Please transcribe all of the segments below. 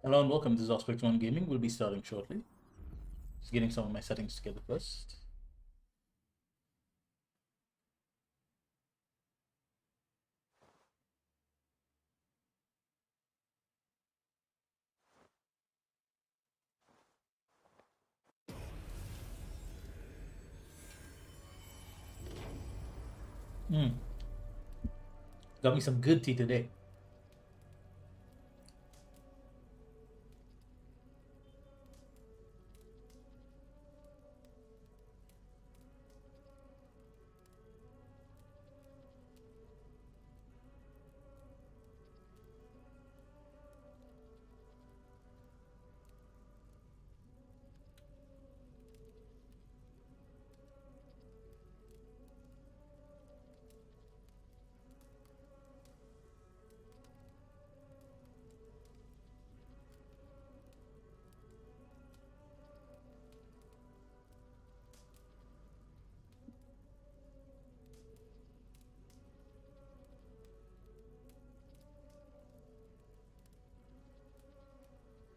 Hello and welcome. This is Aspect One Gaming. We'll be starting shortly. Just getting some of my settings together first. Got me some good tea today.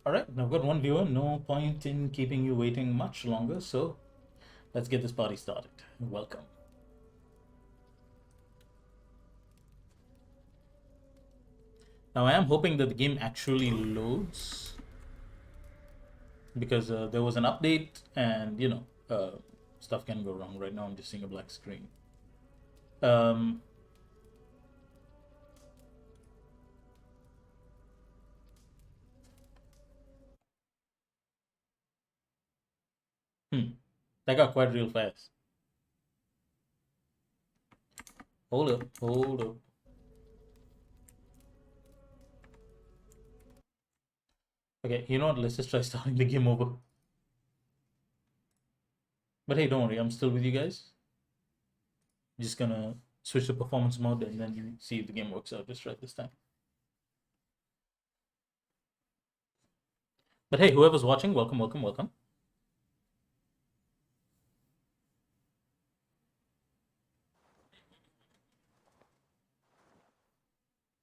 Alright, now I've got one viewer. No point in keeping you waiting much longer, so let's get this party started. Welcome. Now I am hoping that the game actually loads, because there was an update and, stuff can go wrong. Right now I'm just seeing a black screen. That got quite real fast. Hold up. Okay, you know what? Let's just try starting the game over. But hey, don't worry, I'm still with you guys. Just gonna switch to performance mode and then see if the game works out just right this time. But hey, whoever's watching, welcome.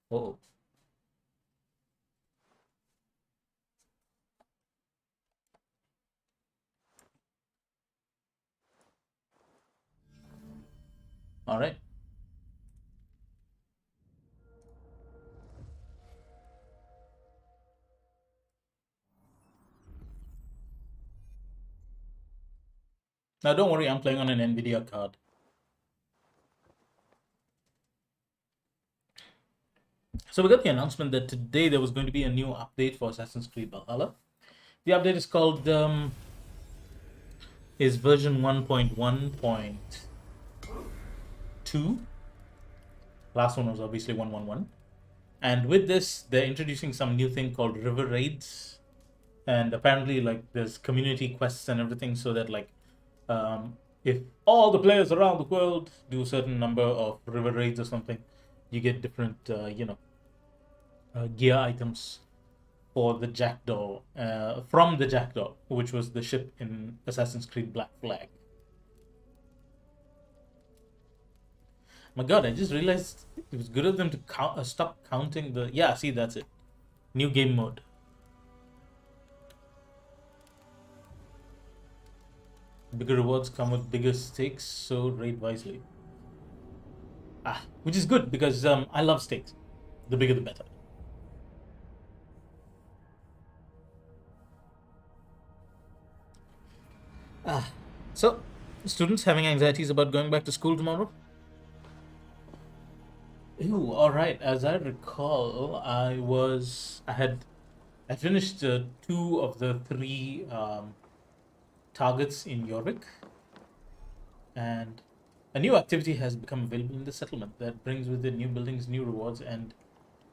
Oh. All right. Now don't worry, I'm playing on an NVIDIA card. So we got the announcement that today there was going to be a new update for Assassin's Creed Valhalla. The update is called is version 1.1.2. Last one was obviously 1.1.1. And with this, they're introducing some new thing called river raids. And apparently, like, there's community quests and everything, so that, like, if all the players around the world do a certain number of river raids or something, you get different, gear items for the Jackdaw, from the Jackdaw, which was the ship in Assassin's Creed Black Flag. My God, I just realized it was good of them to stop counting the. Yeah, see, that's it. New game mode. Bigger rewards come with bigger stakes, so raid wisely. Which is good because I love stakes. The bigger the better. So, students having anxieties about going back to school tomorrow? Ooh, all right. As I recall, I finished two of the three targets in Jorvik, and a new activity has become available in the settlement that brings with it new buildings, new rewards, and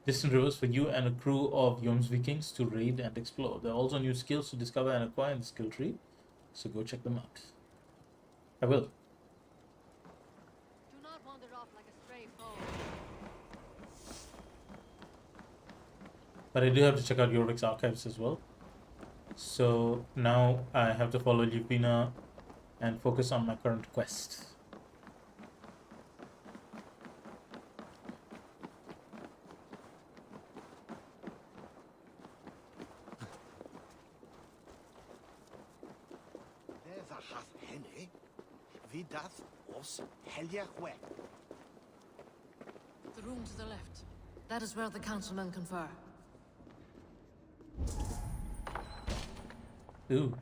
distant rivers for you and a crew of Vikings to raid and explore. There are also new skills to discover and acquire in the skill tree, so go check them out. I will. Do not wander off like a stray foe. But I do have to check out Jorvik's archives as well. So now I have to follow Lupina and focus on my current quest. Vidath os Helgahwe. The room to the left. That is where the councilmen confer. Ooh.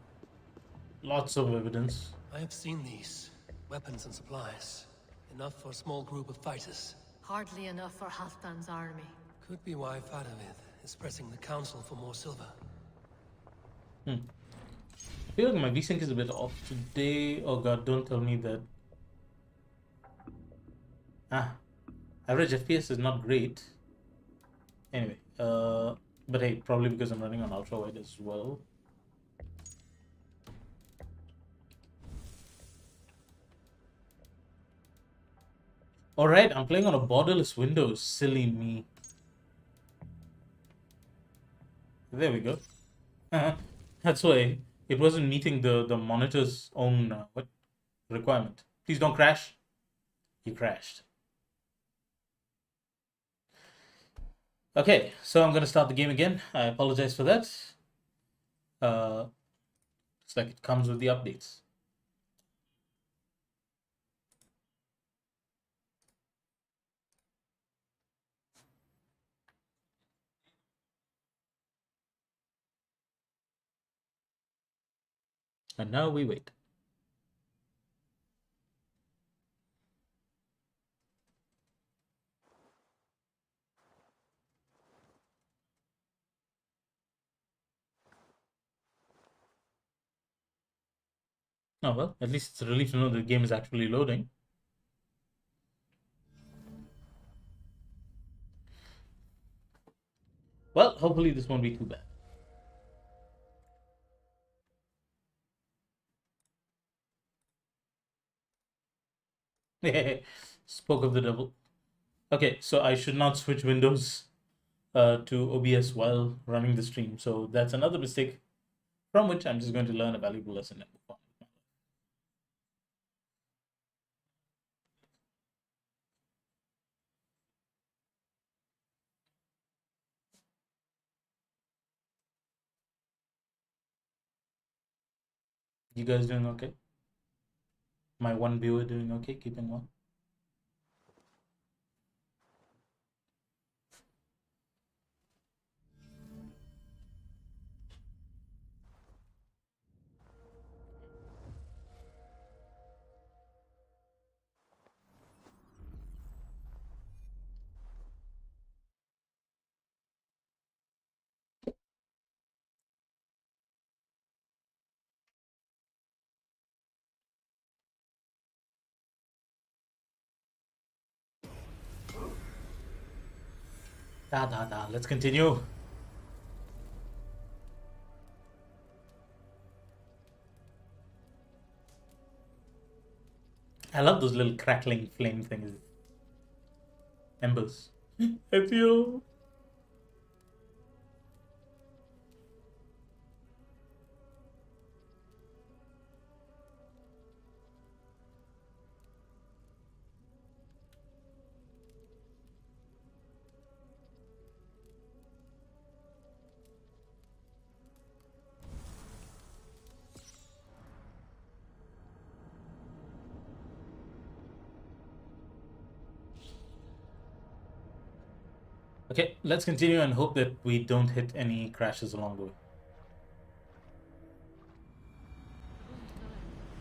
Lots of evidence. I have seen these. Weapons and supplies. Enough for a small group of fighters. Hardly enough for Halfdan's army. Could be why Fadavid is pressing the council for more silver. I feel like my VSync is a bit off today. Oh god, don't tell me that. Average FPS is not great. Anyway, but hey, probably because I'm running on ultra wide as well. Alright, I'm playing on a borderless Windows. Silly me. There we go. That's why it wasn't meeting the monitor's own requirement. Please don't crash. You crashed. Okay, so I'm gonna start the game again. I apologize for that. It's like it comes with the updates. And now we wait. Oh well, at least it's a relief to know the game is actually loading. Well, hopefully this won't be too bad. Spoke of the devil. Okay, so I should not switch windows to OBS while running the stream. So that's another mistake from which I'm just going to learn a valuable lesson and move on. You guys doing okay? My one viewer doing okay? Keeping well? Let's continue. I love those little crackling flame things. Embers. Ezio. Okay, let's continue and hope that we don't hit any crashes along the way.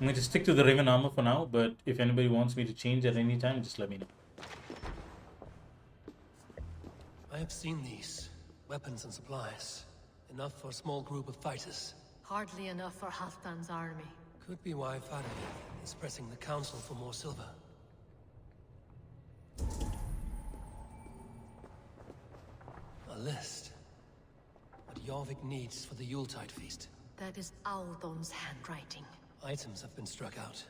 I'm going to stick to the Raven armor for now, but if anybody wants me to change at any time, just let me know. I have seen these. Weapons and supplies. Enough for a small group of fighters. Hardly enough for Halfdan's army. Could be why Fadavid is pressing the council for more silver. A list. What Jorvik needs for the Yuletide feast. That is Aldon's handwriting. Items have been struck out.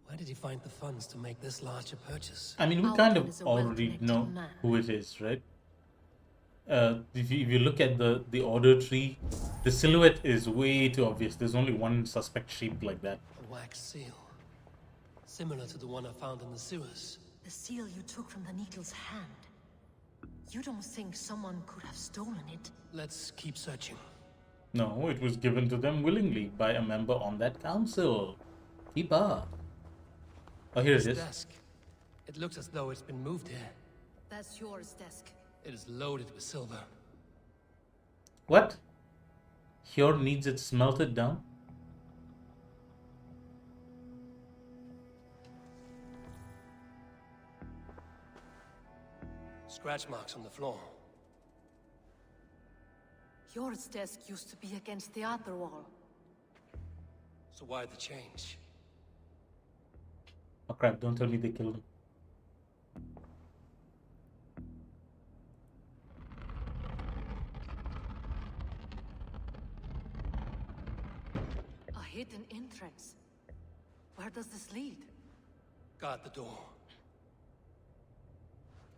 Where did he find the funds to make this larger purchase? I mean, we kind Alden is of a already well-connected know man. who it is, right? If you look at the order tree, the silhouette is way too obvious. There's only one suspect sheep like that. A wax seal. Similar to the one I found in the sewers. The seal you took from the Needle's hand. You don't think someone could have stolen it? Let's keep searching. No, it was given to them willingly by a member on that council. Keep up. Oh, here it This is. desk. It looks as though it's been moved here. That's yours desk. It is loaded with silver. What? Here needs it smelted down? Scratch marks on the floor. Yours desk used to be against the other wall. So why the change? Oh crap, don't tell me they killed him. A hidden entrance. Where does this lead? Guard the door.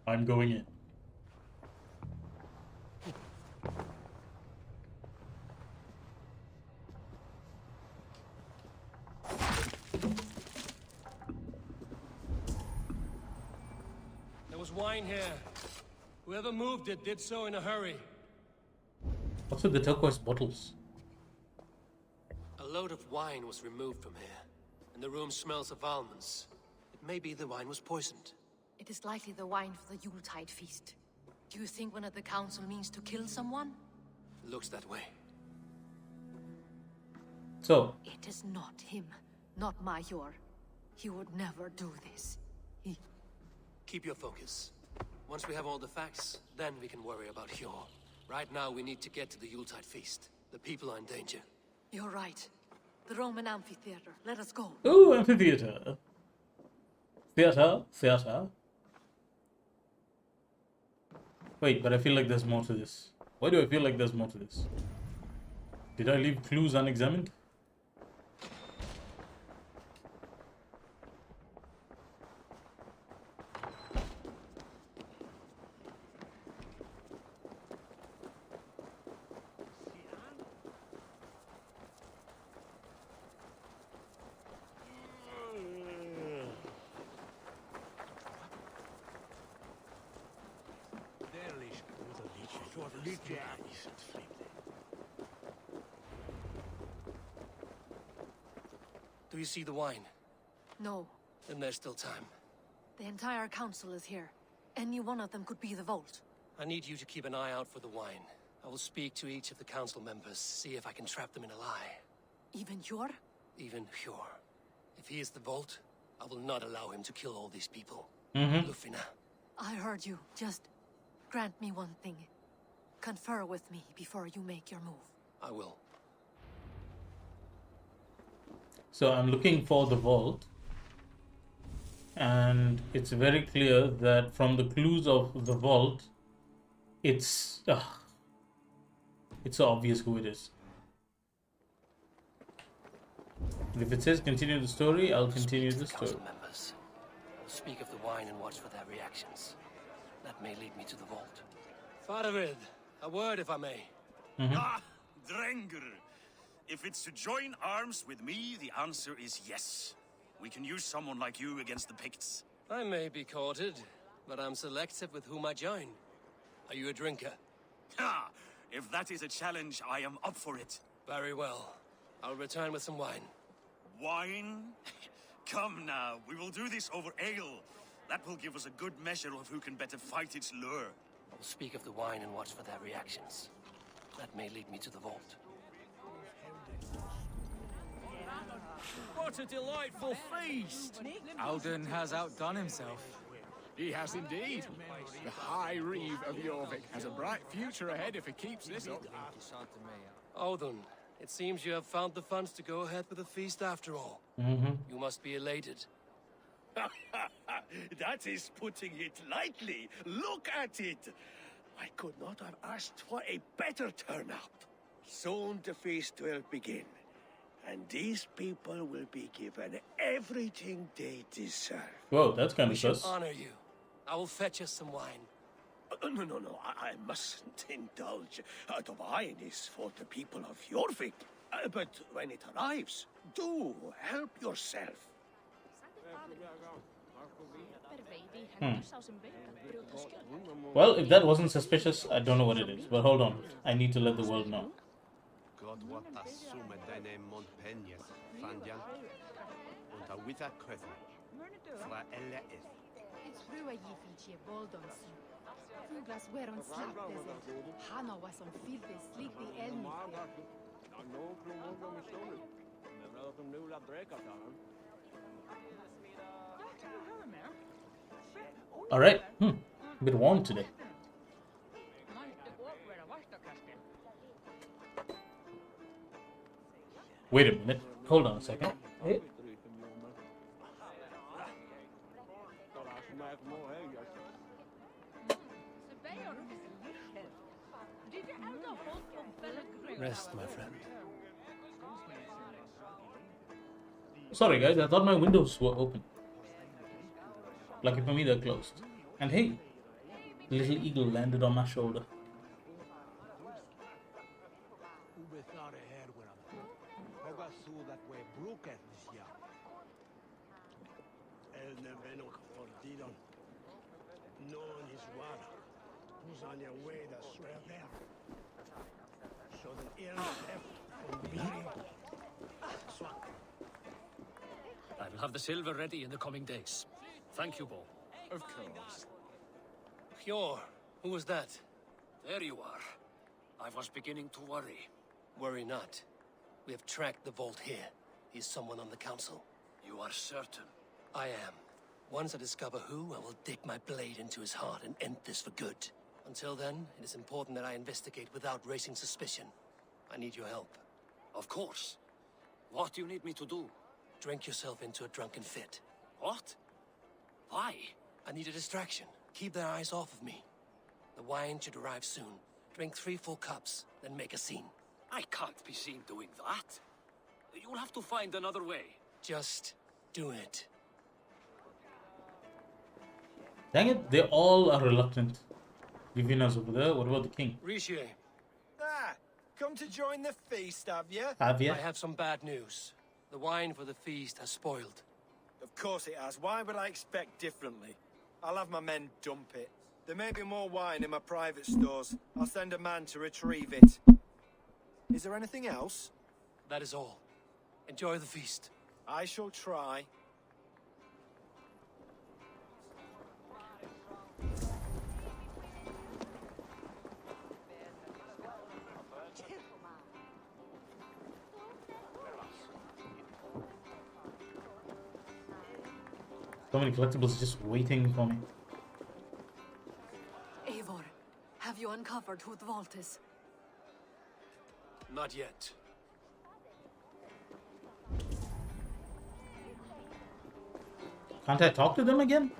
I'm going in. There was wine here. Whoever moved it did so in a hurry. What's with the turquoise bottles? A load of wine was removed from here, and the room smells of almonds. It may be the wine was poisoned. It is likely the wine for the Yuletide feast. Do you think one of the council means to kill someone? Looks that way. So, It is not him, not Major. He would never do this. Keep your focus. Once we have all the facts, then we can worry about Hjor. Right now, we need to get to the Yuletide feast. The people are in danger. You're right. The Roman amphitheater. Let us go. ooh, amphitheater. Theater. Wait, but I feel like there's more to this. Why do I feel like there's more to this? Did I leave clues unexamined? Do you see the wine? No. Then there's still time. The entire council is here. Any one of them could be the vault. I need you to keep an eye out for the wine. I will speak to each of the council members, see if I can trap them in a lie. Even Hjor? Even Hjor. If he is the vault, I will not allow him to kill all these people. Mm-hmm. Lufina. I heard you. Just grant me one thing. Confer with me before you make your move. I will. So I'm looking for the vault. And it's very clear that from the clues of the vault, it's so obvious who it is. And if it says continue the story, I'll continue the story. Council members. I will speak of the wine and watch for their reactions. That may lead me to the vault. Faravid, a word if I may. Ah, Drenger. If it's to join arms with me, the answer is yes. We can use someone like you against the Picts. I may be courted, but I'm selective with whom I join. Are you a drinker? Ha! If that is a challenge, I am up for it. Very well. I'll return with some wine. Wine? Come now, we will do this over ale. That will give us a good measure of who can better fight its lure. I will speak of the wine and watch for their reactions. That may lead me to the vault. What a delightful feast! Alden has outdone himself. He has indeed. The High Reeve of Jorvik has a bright future ahead if he keeps this up. Odin, it seems you have found the funds to go ahead with the feast after all. You must be elated. That is putting it lightly. Look at it. I could not have asked for a better turnout. Soon the feast will begin. And these people will be given everything they deserve. Whoa, that's kind We of shall sus. honor you. I will fetch us some wine. No, I mustn't indulge. The wine is for the people of Jorvik. But when it arrives, do help yourself. Well, if that wasn't suspicious, I don't know what it is. But hold on, I need to let the world know. God what a summe deine Montpenies, Fandian, und a wither Köther. It's true I fici boldonsi. Fuglas weron slappes. Hana was on filthy sleepy elmi. All right. A bit warm today. Wait a minute. Hold on a second. Hey. Rest, my friend. Sorry, guys. I thought my windows were open. Lucky for me, they're closed. And hey, the little eagle landed on my shoulder. I will have the silver ready in the coming days. Thank you, Bo. Of course. Hjor, who was that? There you are. I was beginning to worry. Worry not. We have tracked the vault here. He's someone on the council. You are certain? I am. Once I discover who, I will dig my blade into his heart and end this for good. Until then, it is important that I investigate without raising suspicion. I need your help. Of course. What do you need me to do? Drink yourself into a drunken fit. What? Why? I need a distraction. Keep their eyes off of me. The wine should arrive soon. Drink 3 full cups, then make a scene. I can't be seen doing that. You'll have to find another way. Just do it. Dang it, they all are reluctant. Viviana's over there. What about the king? Richier, Come to join the feast, have you? Have you? I have some bad news. The wine for the feast has spoiled. Of course it has. Why would I expect differently? I'll have my men dump it. There may be more wine in my private stores. I'll send a man to retrieve it. Is there anything else? That is all. Enjoy the feast. I shall try. So many collectibles just waiting for me. Eivor, have you uncovered who the vault is? Not yet. Can't I talk to them again?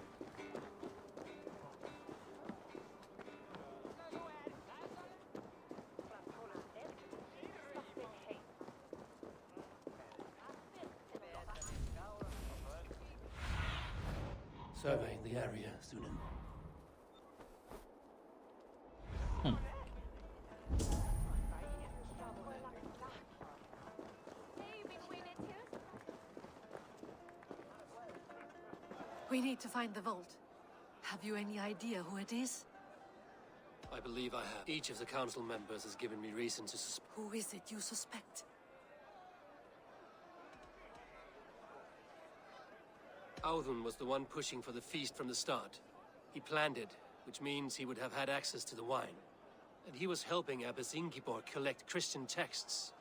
Surveying the area, Sunan. We need to find the vault. Have you any idea who it is? I believe I have. Each of the council members has given me reason to suspect. Who is it you suspect? Audun was the one pushing for the feast from the start. He planned it, which means he would have had access to the wine. And he was helping Abbess Ingeborg collect Christian texts.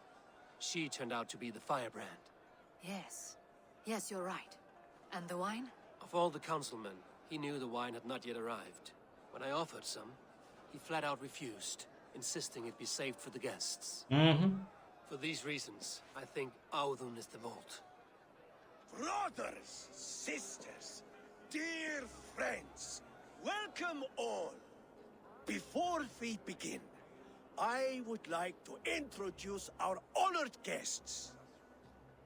She turned out to be the firebrand. Yes. Yes, you're right. And the wine? Of all the councilmen, he knew the wine had not yet arrived. When I offered some, he flat out refused, insisting it be saved for the guests. For these reasons, I think Audun is the vault. Brothers, sisters, dear friends, welcome all. Before we begin, I would like to introduce our honored guests.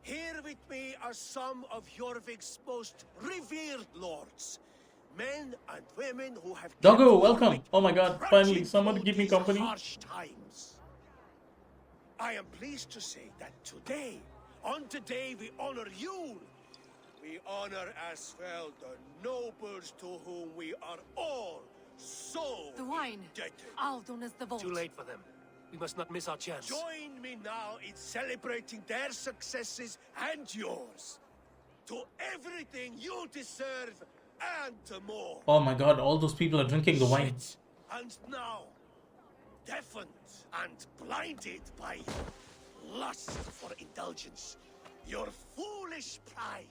Here with me are some of Jorvik's most revered lords, men and women who have Doggo, kept welcome. Jorvik Oh my god, finally, trudging someone to through keep me these company. harsh times. I am pleased to say that today, on today we honor you. We honor as well the nobles to whom we are all so The wine. indebted. Audun is the vault. Too late for them. We must not miss our chance. Join me now in celebrating their successes and yours. to everything you deserve and more. Oh my god, all those people are drinking the wine. Shit. And now, deafened and blinded by lust for indulgence, your foolish pride,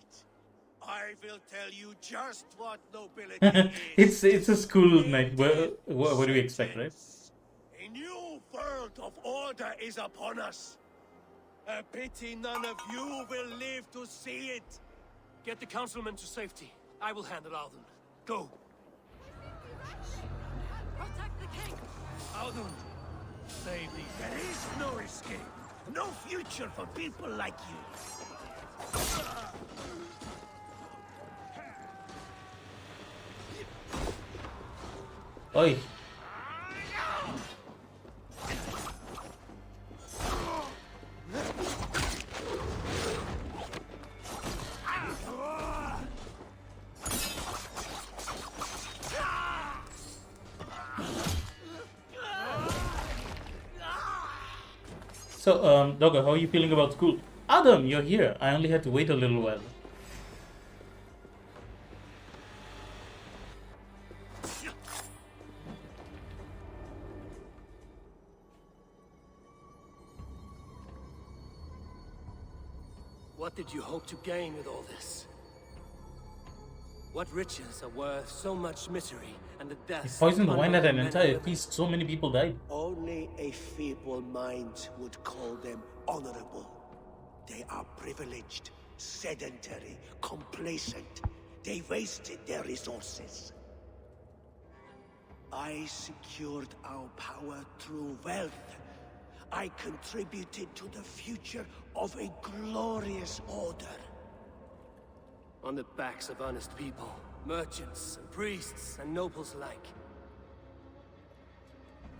I will tell you just what nobility is. It's a school night. What do you expect, right? A new world of order is upon us. A pity none of you will live to see it. Get the councilman to safety. I will handle Alden. Go. Protect the king! Audun, save me. There is no escape. No future for people like you. Oi. So, Doggo, how are you feeling about school? Adam, you're here. I only had to wait a little while. What did you hope to gain with all this? What riches are worth so much misery and the He death? poisoned the of wine at an unborn men entire and women? feast. So many people died. Only a feeble mind would call them honorable. They are privileged, sedentary, complacent. They wasted their resources. I secured our power through wealth. I contributed to the future of a glorious order. On the backs of honest people, merchants, and priests, and nobles alike.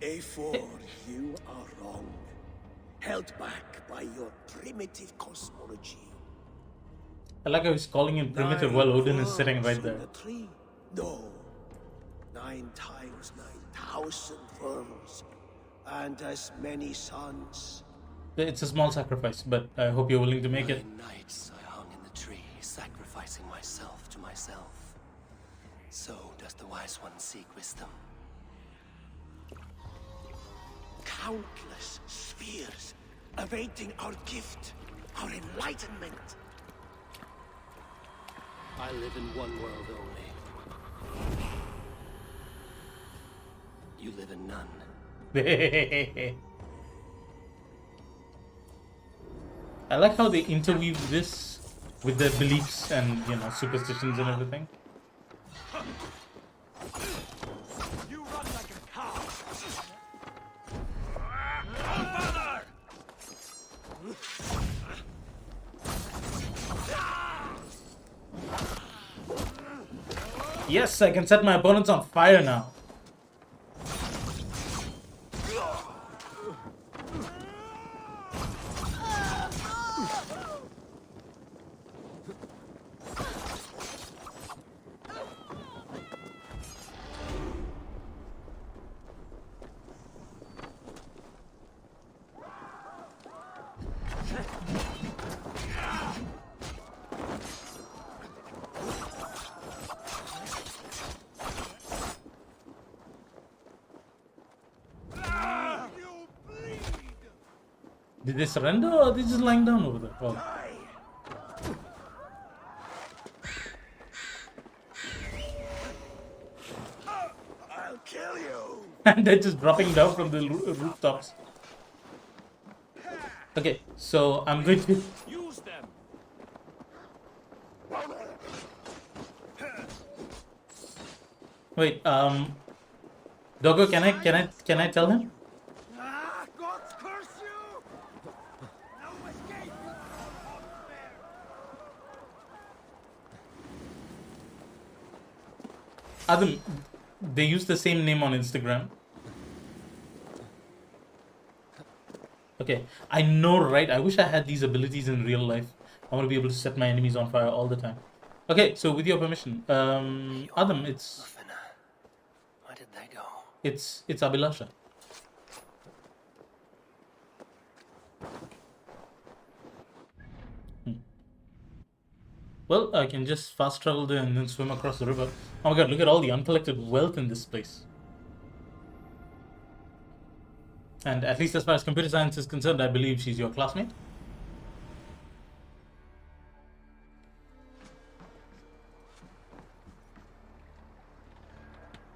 A4, you are wrong. Held back by your primitive cosmology. I like how he's calling him primitive while Odin is sitting right worms there. on the tree? No. 9 times 9,000 worms. And as many sons. It's a small sacrifice, but I hope you're willing to make it. 9 nights I hung in the tree, sacrificing myself to myself. So does the wise one seek wisdom. Countless spheres awaiting our gift, our enlightenment. I live in one world only. You live in none. I like how they interweave this with their beliefs and, you know, superstitions and everything. You run like a cow. Father! Yes, I can set my opponents on fire now. Did they surrender or are they just lying down over there? Oh. I'll kill you. And they're just dropping down from the rooftops. Okay, so I'm going to... Use them. Wait, Doggo, can I tell him? Ah, God curse you! No escape! Adam, they use the same name on Instagram. Okay, I know, right? I wish I had these abilities in real life. I want to be able to set my enemies on fire all the time. Okay, so with your permission, Adam, it's Where did they go? it's Abhilasha. Well, I can just fast travel there and then swim across the river. Oh my god, look at all the uncollected wealth in this place. And at least as far as computer science is concerned, I believe she's your classmate.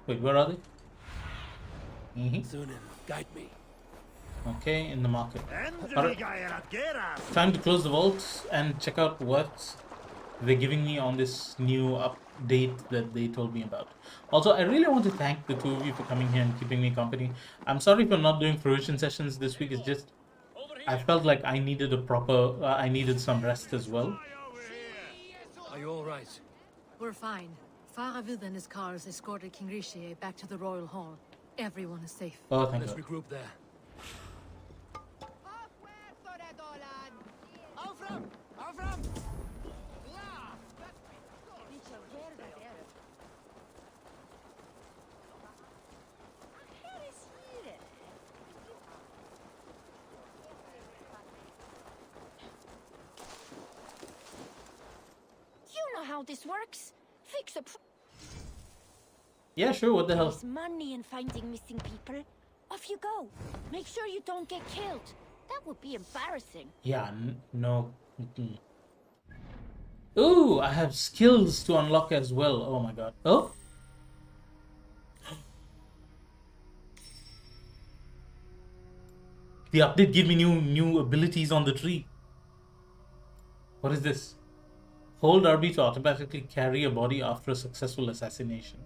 Wait, where are they? Thunen, guide me. Okay, in the market. Alright. Time to close the vault and check out what they're giving me on this new update that they told me about. Also, I really want to thank the two of you for coming here and keeping me company. I'm sorry for not doing fruition sessions this week. It's just I felt like I needed a proper I needed some rest as well. Are you all right? We're fine. Faravid and his cars escorted King Rishi back to the royal hall. Everyone is safe. Oh, thank Let's God. regroup there. You know how this works. Fix a Yeah, sure, what the hell? There's money in finding missing people. Off you go. Make sure you don't get killed. That would be embarrassing. Yeah, no. Ooh, I have skills to unlock as well. Oh my god. Oh? The update gave me new abilities on the tree. What is this? Hold RB to automatically carry a body after a successful assassination.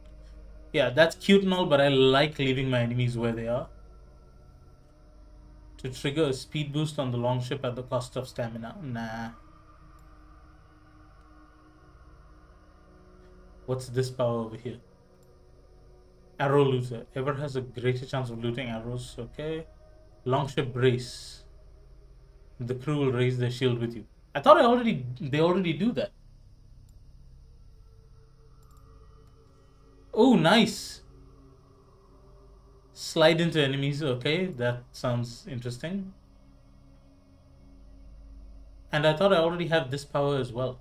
Yeah, that's cute and all, but I like leaving my enemies where they are. To trigger a speed boost on the longship at the cost of stamina. Nah. What's this power over here? Arrow looter. Ever has a greater chance of looting arrows. Okay. Longship brace. The crew will raise their shield with you. I thought they already do that. Oh, nice. Slide into enemies. Okay, that sounds interesting. And I thought I already have this power as well.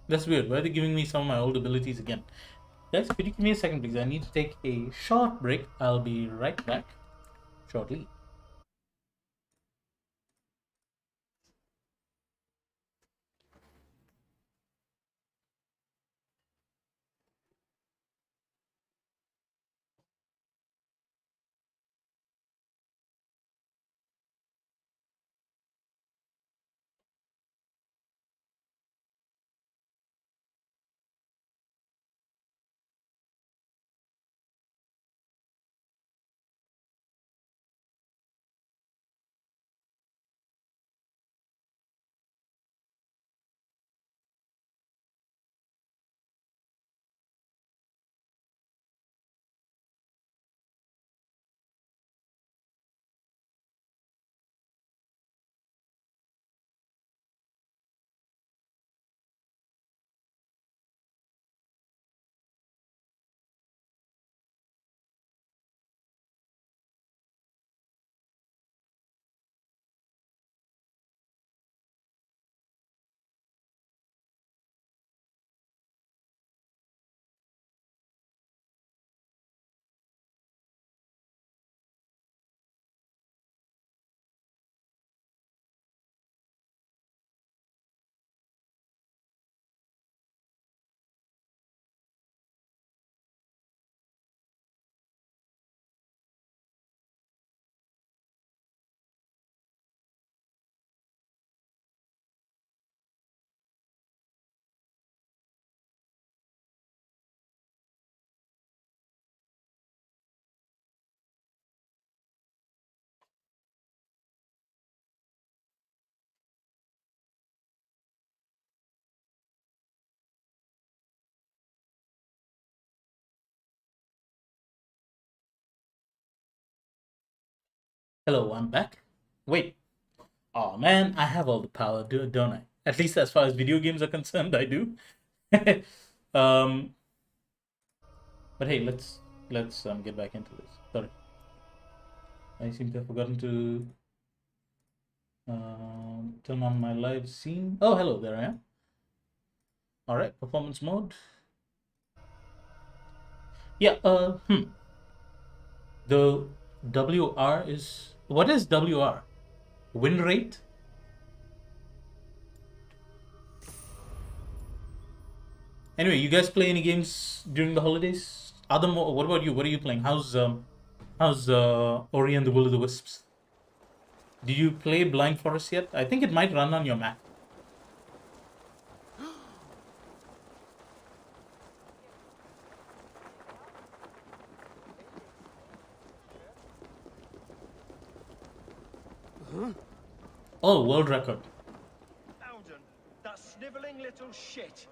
That's weird. Why are they giving me some of my old abilities again? Guys, could you give me a second, please? I need to take a short break. I'll be right back shortly. Hello, I'm back. Wait. Oh man, I have all the power, don't I? At least as far as video games are concerned, I do. um, but hey, let's get back into this. Sorry, I seem to have forgotten to turn on my live scene. Oh, hello, there I am. All right, performance mode. Yeah. The WR is, what is WR? Win rate. Anyway, you guys play any games during the holidays? Adam, what about you? What are you playing? How's Ori and the Will of the Wisps? Do you play Blind Forest yet? I think it might run on your Mac. Oh, world record. Alden, that snivelling little shit.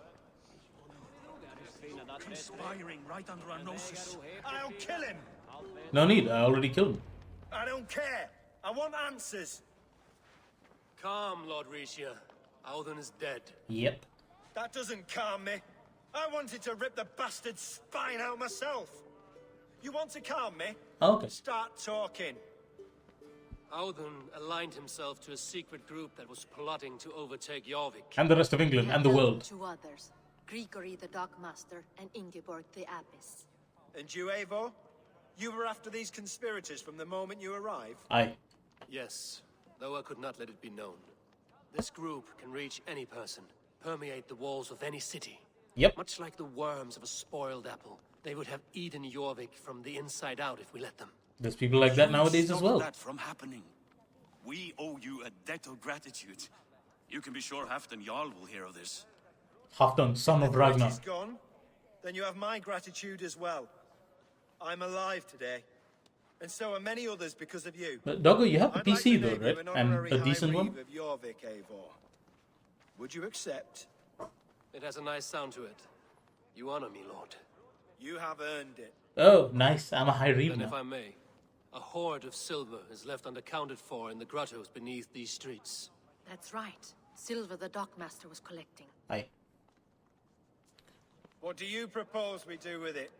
Conspiring right under our noses. I'll kill him. No need, I already killed him. I don't care. I want answers. Calm, Lord Rishia. Alden is dead. Yep. That doesn't calm me. I wanted to rip the bastard's spine out myself. You want to calm me? Okay. Start talking. Alden aligned himself to a secret group that was plotting to overtake Jorvik. And the rest of England and the world. Two others, Grigory the Dockmaster and Ingeborg the Abbess. And you, Eivor? You were after these conspirators from the moment you arrived? Aye. Yes, though I could not let it be known. This group can reach any person, permeate the walls of any city. Yep. Much like the worms of a spoiled apple, they would have eaten Jorvik from the inside out if we let them. There's people like that nowadays as Stop well. that from happening. We owe you a debt of gratitude. You can be sure Halfdan Jarl will hear of this. Halfdan, son of Ragnar. He's gone. Then you have my gratitude as well. I'm alive today. And so are many others because of you. But Doggo, you have a I'd like PC to though, name right? you an And honorary a decent High one? Reeve of Jorvik, Eivor. Would you accept? It has a nice sound to it. You honor me, Lord. You have earned it. Oh, nice. I'm a high reeve Then if now. I may, a hoard of silver is left unaccounted for in the grottos beneath these streets. That's right. Silver the Dockmaster was collecting. Aye. What do you propose we do with it?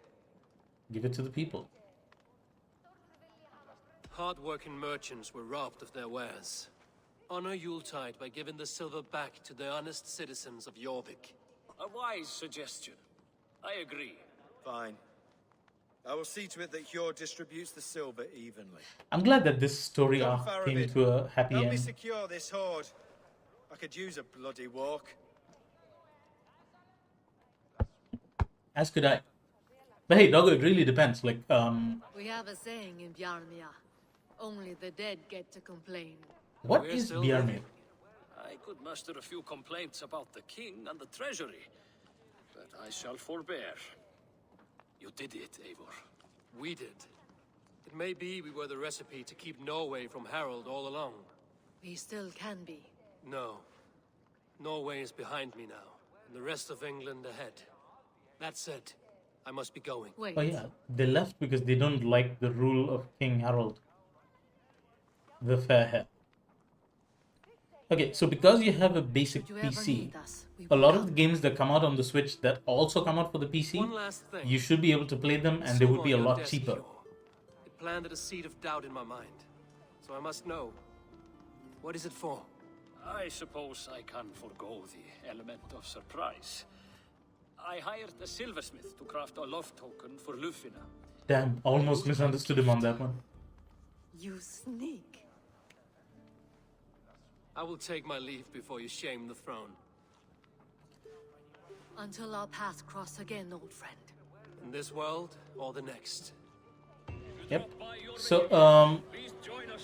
Give it to the people. Hard-working merchants were robbed of their wares. Honor Yuletide by giving the silver back to the honest citizens of Jorvik. A wise suggestion. I agree. Fine. I will see to it that Hjord distributes the silver evenly. I'm glad that this story Come, arc came Faramir. to a happy Help me end. secure this hoard. I could use a bloody walk. As could I. But hey, Doggo, it really depends. Like, We have a saying in Bjarmia. Only the dead get to complain. what We're is still Bjarmir? living. I could muster a few complaints about the king and the treasury, but I shall forbear. You did it, Eivor. We did. It may be we were the recipe to keep Norway from Harold all along. We still can be. No. Norway is behind me now, and the rest of England ahead. That said, I must be going. Wait. Oh yeah, they left because they don't like the rule of King Harold. The fair hair. Okay, so because you have a basic Should you ever PC, need us, we a will lot of come. the games that come out on the Switch that also come out for the PC, One last thing. you should be able to play them and they would be a lot cheaper. It planted a seed of doubt in my mind, so I must know. What is it for? I suppose I can forgo the element of surprise. I hired a silversmith to craft a love token for Lufina. Damn, almost misunderstood him on that one. You sneak. I will take my leave before you shame the throne. Until our paths cross again, old friend. In this world or the next. Yep. So,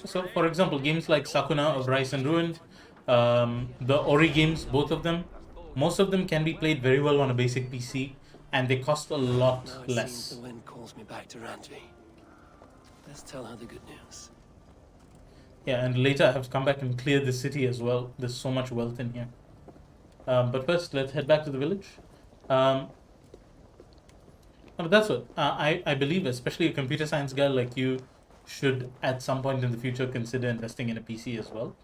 so for example, games like Sakuna of Rise and Ruin, the Ori games, both of them, most of them can be played very well on a basic PC, and they cost a lot Now it less. seems the wind calls me back to Randvi. Let's tell her the good news. Yeah, and later I have to come back and clear the city as well. There's so much wealth in here. But first, let's head back to the village. But that's what I believe, especially a computer science guy like you, should at some point in the future consider investing in a PC as well.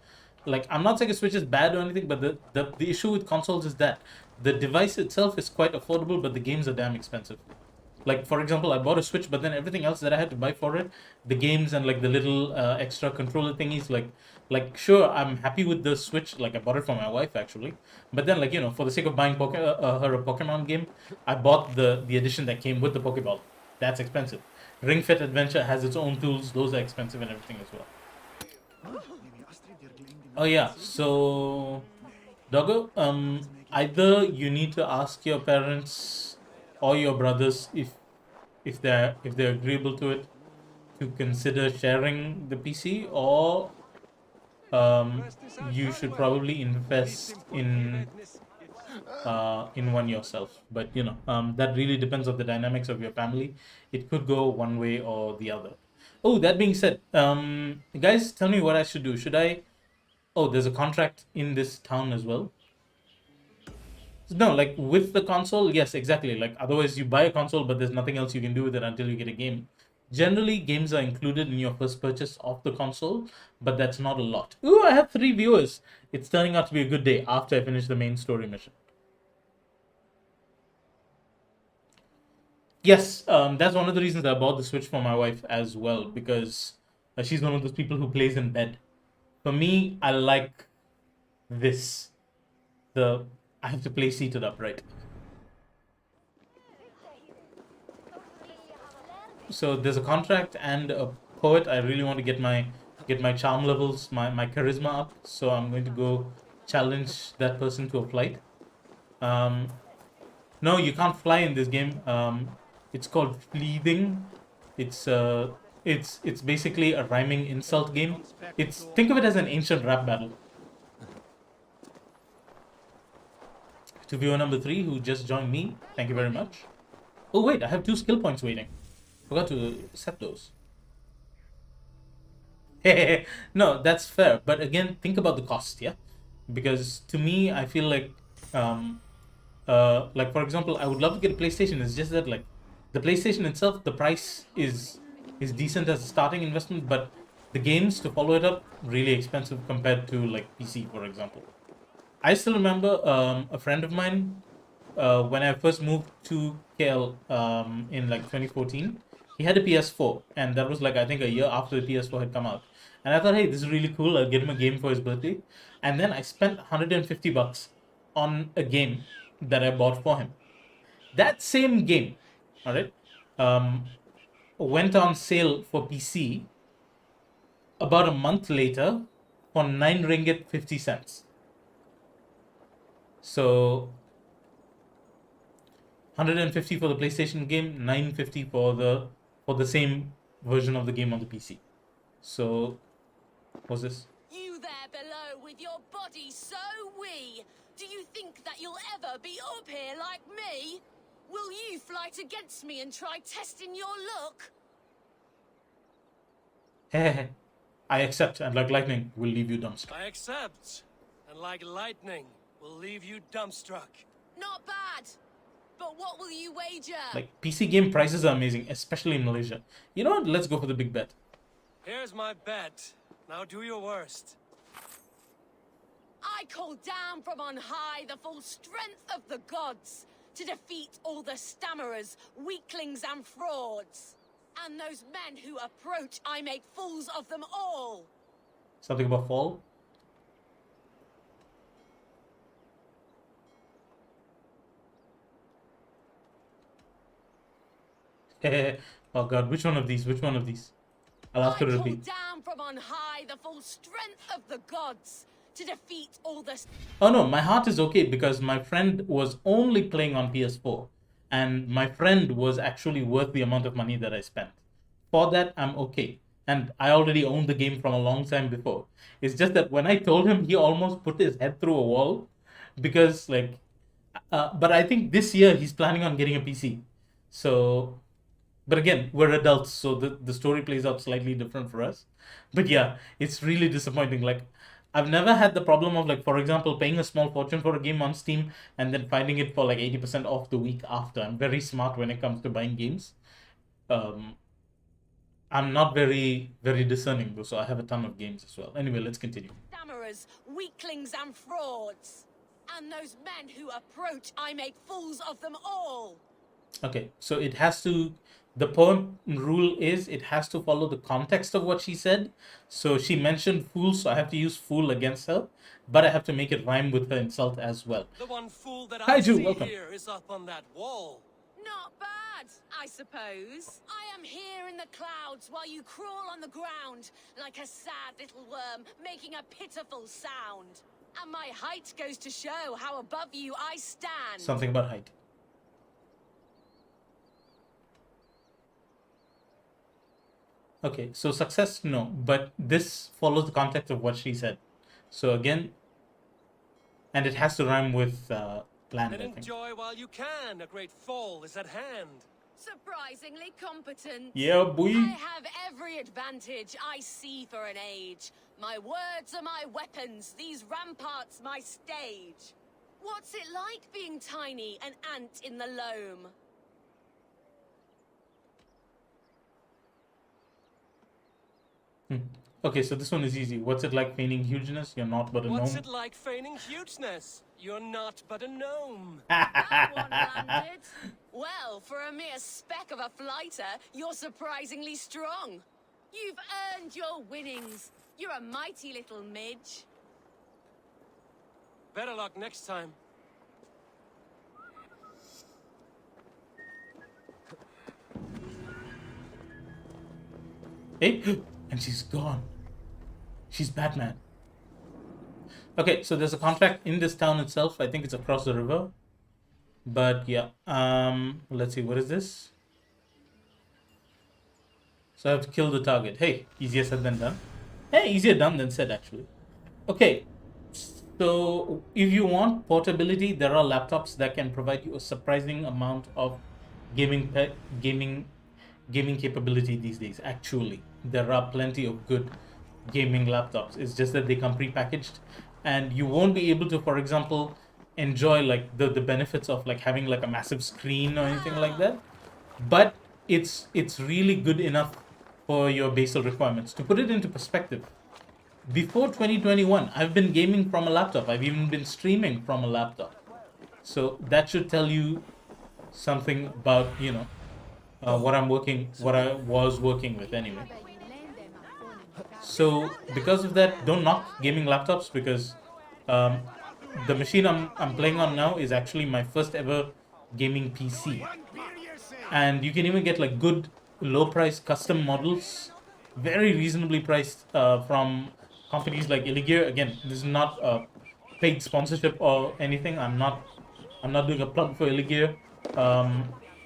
Like, I'm not saying a Switch is bad or anything, but the issue with consoles is that the device itself is quite affordable, but the games are damn expensive. Like, for example, I bought a Switch, but then everything else that I had to buy for it, the games and like the little extra controller thingies, sure, I'm happy with the Switch. Like, I bought it for my wife actually, but then like, for the sake of buying her a Pokemon game, I bought the edition that came with the Pokeball. That's expensive. Ring Fit Adventure has its own tools; those are expensive and everything as well. Oh yeah, so Doggo, either you need to ask your parents or your brothers if they're agreeable to it, to consider sharing the PC, or you should probably invest in one yourself. But that really depends on the dynamics of your family. It could go one way or the other. Oh, that being said, guys, tell me what I should do. Should I? Oh, there's a contract in this town as well. No, like with the console, yes, exactly. Like otherwise, you buy a console, but there's nothing else you can do with it until you get a game. Generally, games are included in your first purchase of the console, but that's not a lot. Ooh, I have 3 viewers. It's turning out to be a good day after I finish the main story mission. Yes, that's one of the reasons I bought the Switch for my wife as well, because she's one of those people who plays in bed. For me, I like this. I have to play seated upright. So there's a contract and a poet. I really want to get my charm levels, my charisma up. So I'm going to go challenge that person to a flight. No, you can't fly in this game. It's called fleething. It's basically a rhyming insult game. Think of it as an ancient rap battle. To viewer number 3 who just joined me, thank you very much. Oh wait, I have 2 skill points waiting. Forgot to set those. No, that's fair. But again, think about the cost, yeah? Because to me, I feel like for example, I would love to get a PlayStation. It's just that like the PlayStation itself, the price is decent as a starting investment, but the games to follow it up really expensive compared to like PC, for example. I still remember a friend of mine when I first moved to KL in like 2014. He had a PS4, and that was like I think a year after the PS4 had come out. And I thought, hey, this is really cool. I'll get him a game for his birthday. And then I spent $150 on a game that I bought for him. That same game, all right, went on sale for PC about a month later for 9 ringgit 50 cents. So 150 for the PlayStation game, 950 for the same version of the game on the PC. So what's this? You there below with your body so wee. Do you think that you'll ever be up here like me? Will you flight against me and try testing your look? I accept, and like lightning will leave you dumbstruck. I accept, and like lightning will leave you dumbstruck. Not bad. But what will you wager? Like PC game prices are amazing, especially in Malaysia. You know what? Let's go for the big bet. Here's my bet. Now do your worst. I call down from on high the full strength of the gods to defeat all the stammerers, weaklings and frauds. And those men who approach, I make fools of them all. Something about fall? Oh god, which one of these? Which one of these? I'll ask her to repeat. Down from on high the full strength of the gods to defeat all the... Oh no, my heart is okay because my friend was only playing on PS4. And my friend was actually worth the amount of money that I spent. For that, I'm okay. And I already owned the game from a long time before. It's just that when I told him, he almost put his head through a wall. Because like... but I think this year he's planning on getting a PC. So... But again, we're adults, so the story plays out slightly different for us. But yeah, it's really disappointing. Like, I've never had the problem of, like, for example, paying a small fortune for a game on Steam and then finding it for like 80% off the week after. I'm very smart when it comes to buying games. I'm not very, very discerning though, so I have a ton of games as well. Anyway, let's continue. Stammerers, weaklings and frauds. And those men who approach, I make fools of them all. Okay, so it has to. The poem rule is it has to follow the context of what she said. So she mentioned fool, so I have to use fool against her, but I have to make it rhyme with her insult as well. The one fool that Hi, I Ju, see welcome. here is up on that wall. Not bad, I suppose. I am here in the clouds while you crawl on the ground like a sad little worm making a pitiful sound. And my height goes to show how above you I stand. Something about height. Okay, so success, no, but this follows the context of what she said. So again, and it has to rhyme with land, I And think. enjoy while you can. A great fall is at hand. Surprisingly competent. Yeah, boy. I have every advantage I see for an age. My words are my weapons, these ramparts my stage. What's it like being tiny, an ant in the loam? Okay, so this one is easy. What's it like feigning hugeness? You're not but a What's gnome. it like feigning hugeness? You're not but a gnome. That one landed. Well, for a mere speck of a flighter, you're surprisingly strong. You've earned your winnings. You're a mighty little midge. Better luck next time. Hey, and she's gone. She's Batman. Okay, so there's a contract in this town itself. I think it's across the river. But yeah, let's see, what is this? So I have to kill the target. Hey, easier said than done. Hey, easier done than said, actually. Okay, so if you want portability, there are laptops that can provide you a surprising amount of gaming capability these days. Actually, there are plenty of good gaming laptops. It's just that they come pre-packaged, and you won't be able to, for example, enjoy like the benefits of like having like a massive screen or anything like that. But it's really good enough for your basal requirements. To put it into perspective, before 2021, I've been gaming from a laptop. I've even been streaming from a laptop. So that should tell you something about, you know, what I was working with anyway. So because of that, don't knock gaming laptops, because the machine I'm playing on now is actually my first ever gaming PC. And you can even get like good low price custom models, very reasonably priced, from companies like Illigear. Again, this is not a paid sponsorship or anything. I'm not doing a plug for Illigear.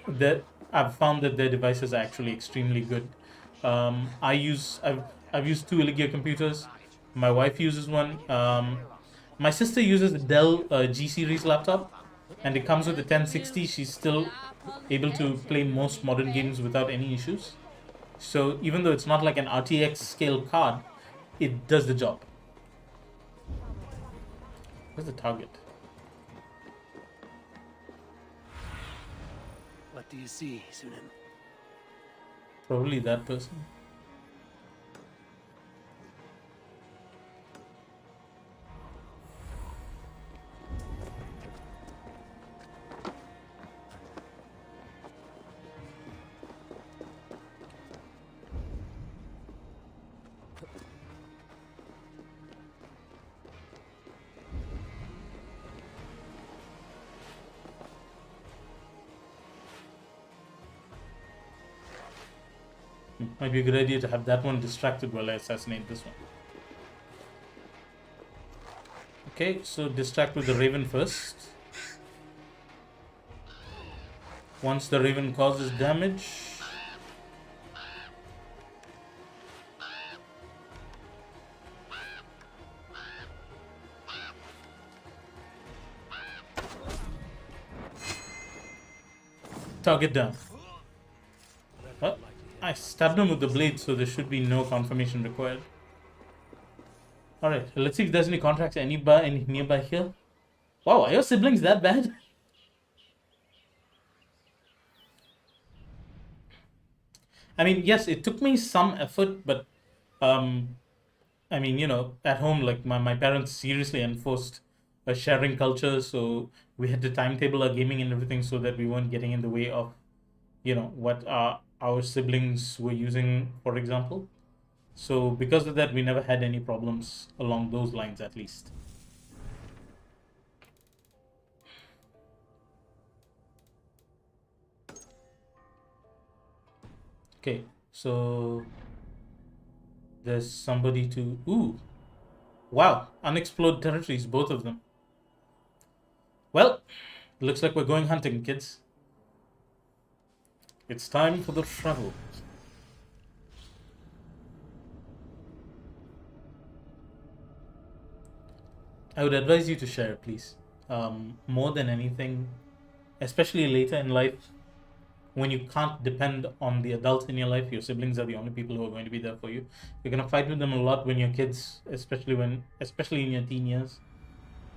That I've found that their devices are actually extremely good. I've used two Illigear computers. My wife uses one. My sister uses a Dell G series laptop, and it comes with a 1060. She's still able to play most modern games without any issues. So even though it's not like an RTX scale card, it does the job. Where's the target? What do you see, Sunan? Probably that person. Might be a good idea to have that one distracted while I assassinate this one. Okay, so distract with the Raven first. Once the Raven causes damage, target down. Oh, I stabbed him with the blade, so there should be no confirmation required. Alright, let's see if there's any contracts any nearby here. Wow, are your siblings that bad? I mean, yes, it took me some effort, but I mean, you know, at home, like my parents seriously enforced a sharing culture, so we had to timetable our gaming and everything so that we weren't getting in the way of, what our siblings were using, for example. So because of that, we never had any problems along those lines, at least. Okay, so there's somebody to... Ooh. Wow, unexplored territories, both of them. Well, looks like we're going hunting, kids. It's time for the travel. I would advise you to share, please. More than anything, especially later in life, when you can't depend on the adults in your life, your siblings are the only people who are going to be there for you. You're gonna fight with them a lot when you're kids, especially in your teen years.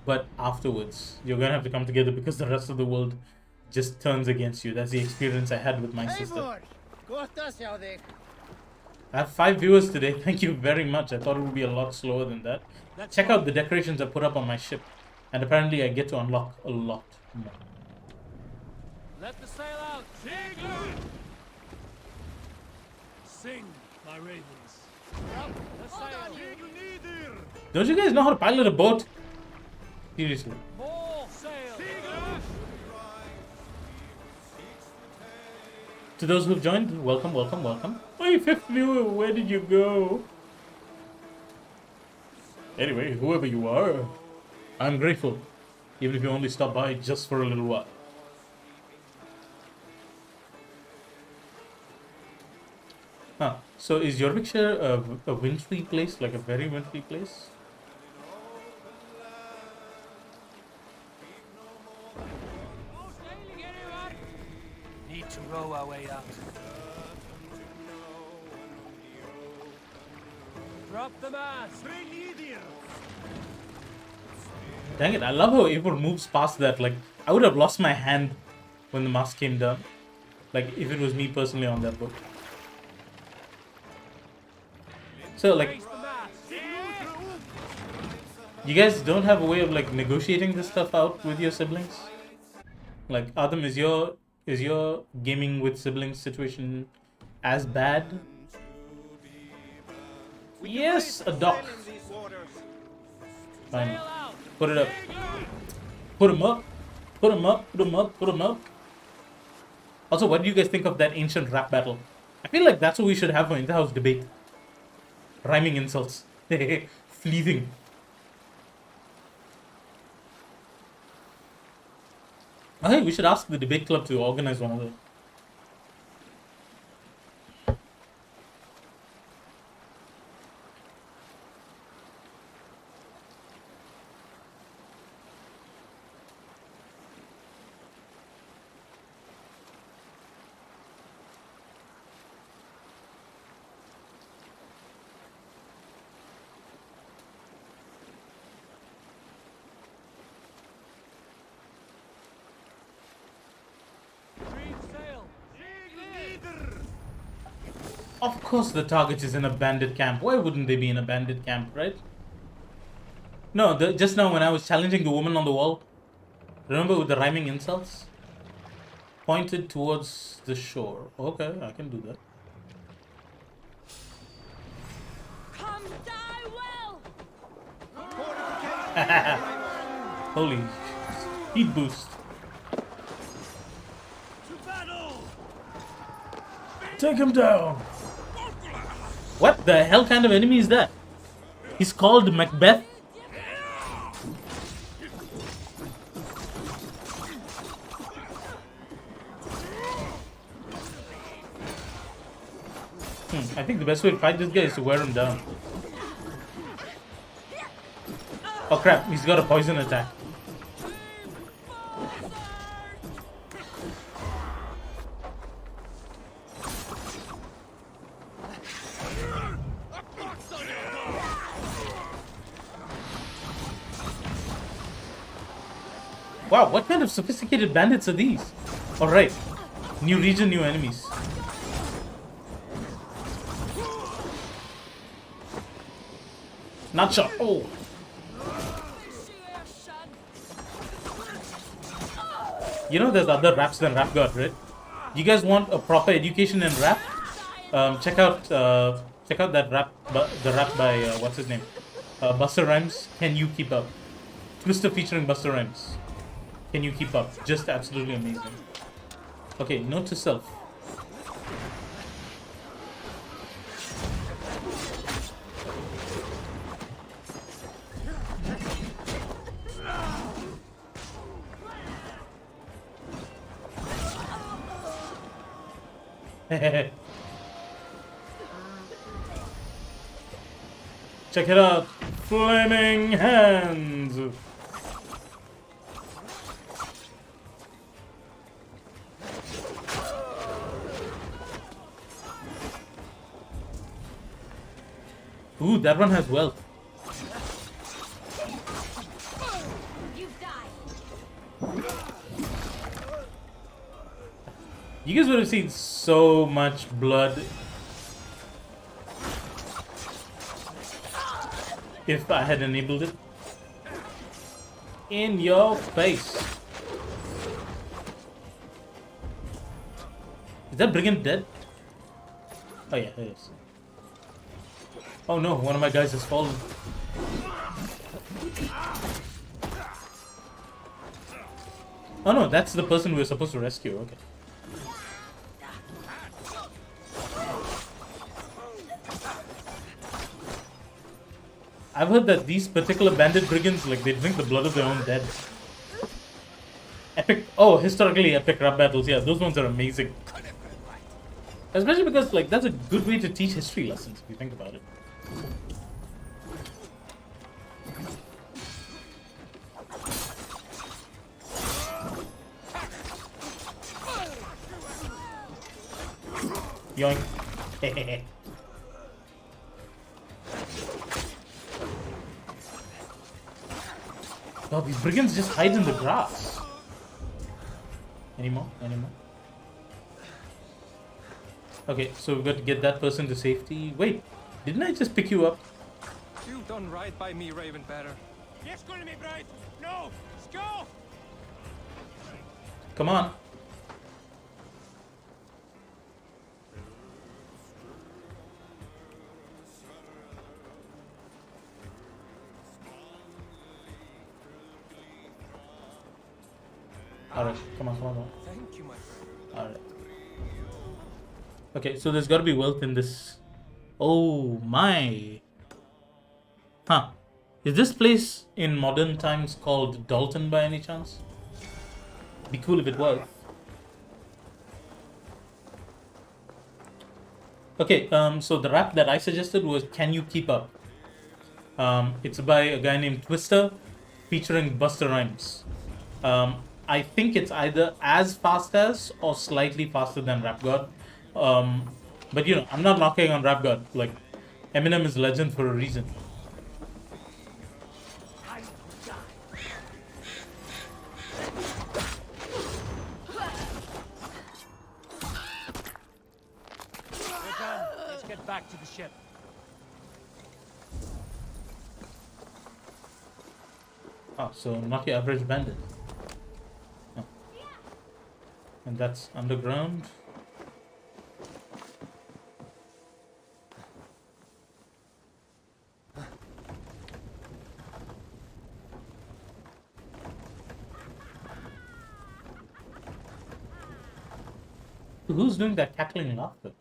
But afterwards, you're gonna have to come together because the rest of the world just turns against you. That's the experience I had with my sister. I have 5 viewers today. Thank you very much. I thought it would be a lot slower than that. Check out the decorations I put up on my ship, and apparently I get to unlock a lot more. Let the sail out! Sing, my ravens. The sail. Don't you guys know how to pilot a boat? Seriously. More sail. To those who've joined, welcome, welcome, welcome. Hey, 5th viewer, where did you go? Anyway, whoever you are, I'm grateful. Even if you only stop by just for a little while. Huh. So is Jorvik a wintry place? Like a very wintry place? Need to row our way out. Drop the mast. Dang it, I love how Eivor moves past that. Like, I would have lost my hand when the mast came down. Like, if it was me personally on that boat. So, like, you guys don't have a way of, like, negotiating this stuff out with your siblings? Like, Adam, is your gaming with siblings situation as bad? Yes, a dock. Fine. Put it up. Put him up. Put him up. Put him up. Put him up. Also, what do you guys think of that ancient rap battle? I feel like that's what we should have for inter-house debate. Rhyming insults. Fleething. I think we should ask the debate club to organize one of those. Of course the target is in a bandit camp. Why wouldn't they be in a bandit camp, right? No, just now when I was challenging the woman on the wall, remember with the rhyming insults? Pointed towards the shore. Okay, I can do that. Come die well! Holy speed boost. Take him down! What the hell kind of enemy is that? He's called Macbeth? I think the best way to fight this guy is to wear him down. Oh crap, he's got a poison attack. Wow, what kind of sophisticated bandits are these? Alright, new region, new enemies. Not shot. Oh. You know there's other raps than Rap God, right? You guys want a proper education in rap? Check out that rap, the rap by what's his name, Buster Rhymes. Can you keep up? Twister featuring Buster Rhymes. Can you keep up? Just absolutely amazing. Okay, note to self. Check it out. Flaming hands. Ooh, that one has wealth. You guys would have seen so much blood if I had enabled it. In your face. Is that brigand dead? Oh yeah, it is. Oh no, one of my guys has fallen. Oh no, that's the person we're supposed to rescue, okay. I've heard that these particular bandit brigands, like, they drink the blood of their own dead. Epic, oh, historically epic rap battles, yeah, those ones are amazing. Especially because, like, that's a good way to teach history lessons, if you think about it. Yoink. Oh, these brigands just hide in the grass. Any more? Okay, so we've got to get that person to safety. Wait, didn't I just pick you up? You've done right by me, Raven Bearer. Yes, go to me, bride. No, go. Come on. Alright, come on. Thank you, my friend. Alright. Okay, so there's gotta be wealth in this. Oh my. Huh. Is this place in modern times called Dalton by any chance? Be cool if it was. Okay, so the rap that I suggested was Can You Keep Up? It's by a guy named Twister featuring Buster Rhymes. I think it's either as fast as or slightly faster than Rap God. But you know, I'm not knocking on Rap God. Like, Eminem is legend for a reason. Let's get back to the ship. Oh, so not your average bandit. Oh. And that's underground. Who's doing that cackling laughter?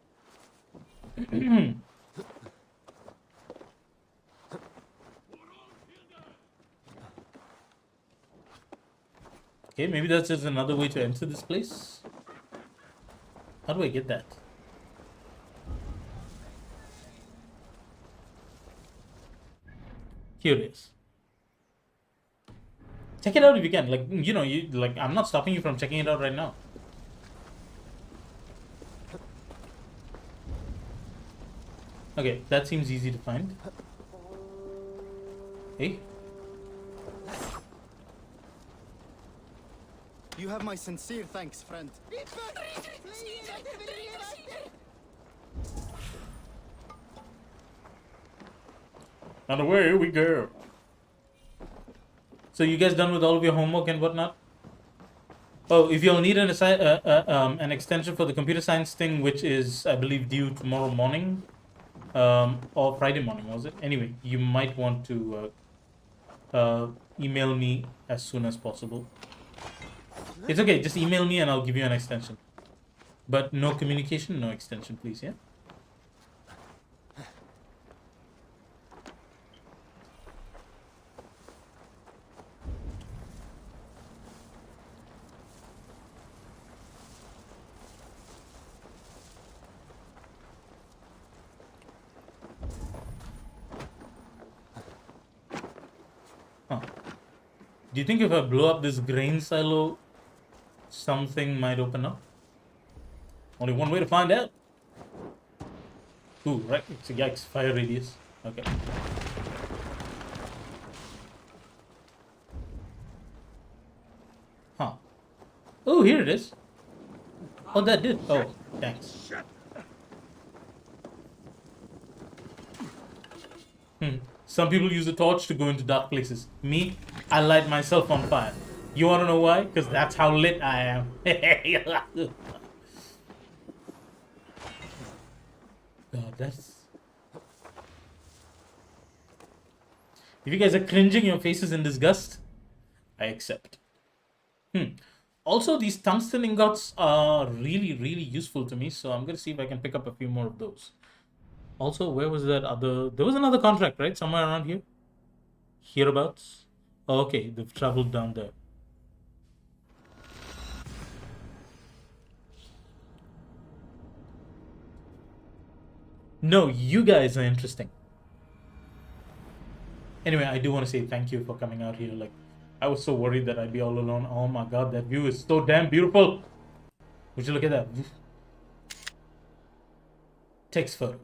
Okay, maybe that's just another way to enter this place. How do I get that? Here it is. Check it out if you can. Like, you know, I'm not stopping you from checking it out right now. Okay, that seems easy to find. Hey. You have my sincere thanks, friend. And away we go. So you guys done with all of your homework and whatnot? Oh, if you'll need an extension for the computer science thing, which is, I believe, due tomorrow morning, or Friday morning, was it? Anyway, you might want to email me as soon as possible. It's okay, just email me and I'll give you an extension. But no communication, no extension, please, yeah? Huh. Do you think if I blow up this grain silo, something might open up? Only one way to find out. Ooh, right. It's a yikes. Fire radius. Okay. Huh. Oh, here it is. Oh, that did. Oh, thanks. Some people use a torch to go into dark places. Me, I light myself on fire. You want to know why? Because that's how lit I am. God, that's... If you guys are cringing your faces in disgust, I accept. Also, these tungsten ingots are really, really useful to me, so I'm going to see if I can pick up a few more of those. Also, where was that other... There was another contract, right? Somewhere around here? Hereabouts? Oh, okay, they've traveled down there. No, you guys are interesting. Anyway, I do want to say thank you for coming out here. Like, I was so worried that I'd be all alone. Oh my god, that view is so damn beautiful. Would you look at that? Text photo.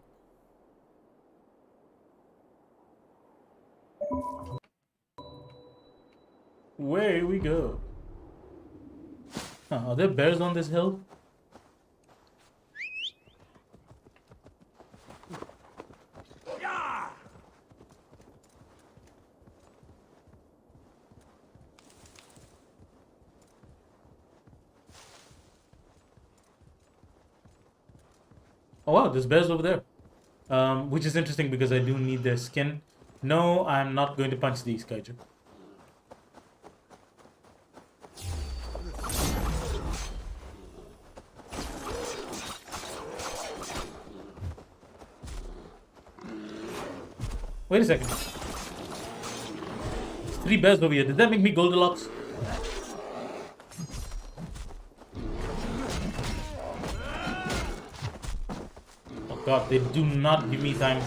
Where we go. Are there bears on this hill? Oh wow, there's bears over there. Which is interesting because I do need their skin. No, I'm not going to punch these, Kaiju. Wait a second. 3 bears over here. Did that make me Goldilocks? Oh god, they do not give me time.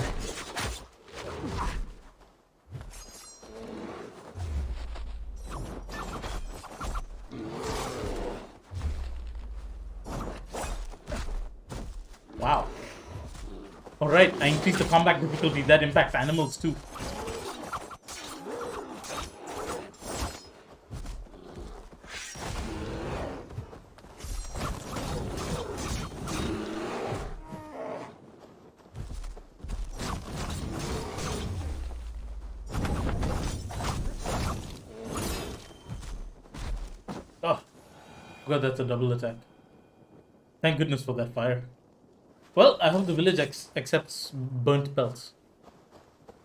Wow. Alright, I increased the combat difficulty. That impacts animals too. Oh, God, that's a double attack. Thank goodness for that fire. Well, I hope the village accepts burnt pelts.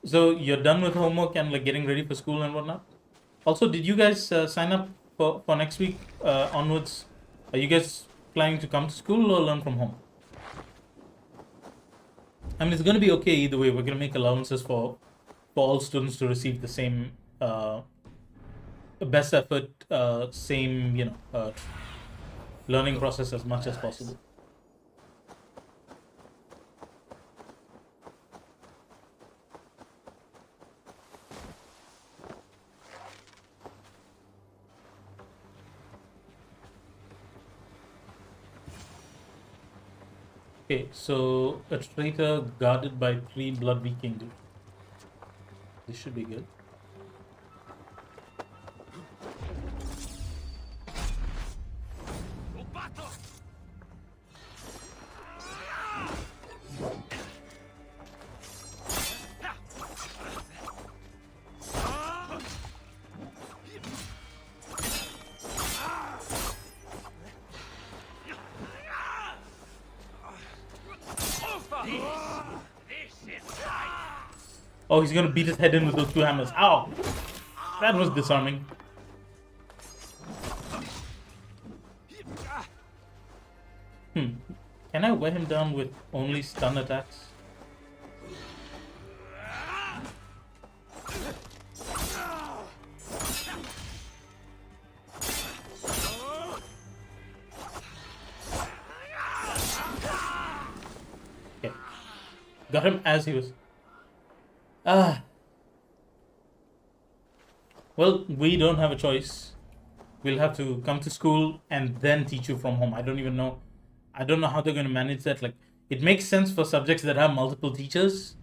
So you're done with homework and like getting ready for school and whatnot? Also, did you guys sign up for next week onwards? Are you guys planning to come to school or learn from home? I mean, it's going to be okay either way. We're going to make allowances for all students to receive the same best effort, same, learning process as much as possible. Okay, so a traitor guarded by 3 blood Viking. This should be good. Oh, he's gonna beat his head in with those 2 hammers. Ow! That was disarming. Can I wear him down with only stun attacks? Okay. Got him as he was... Well, we don't have a choice. We'll have to come to school and then teach you from home. I don't even know. I don't know how they're going to manage that. Like, it makes sense for subjects that have multiple teachers,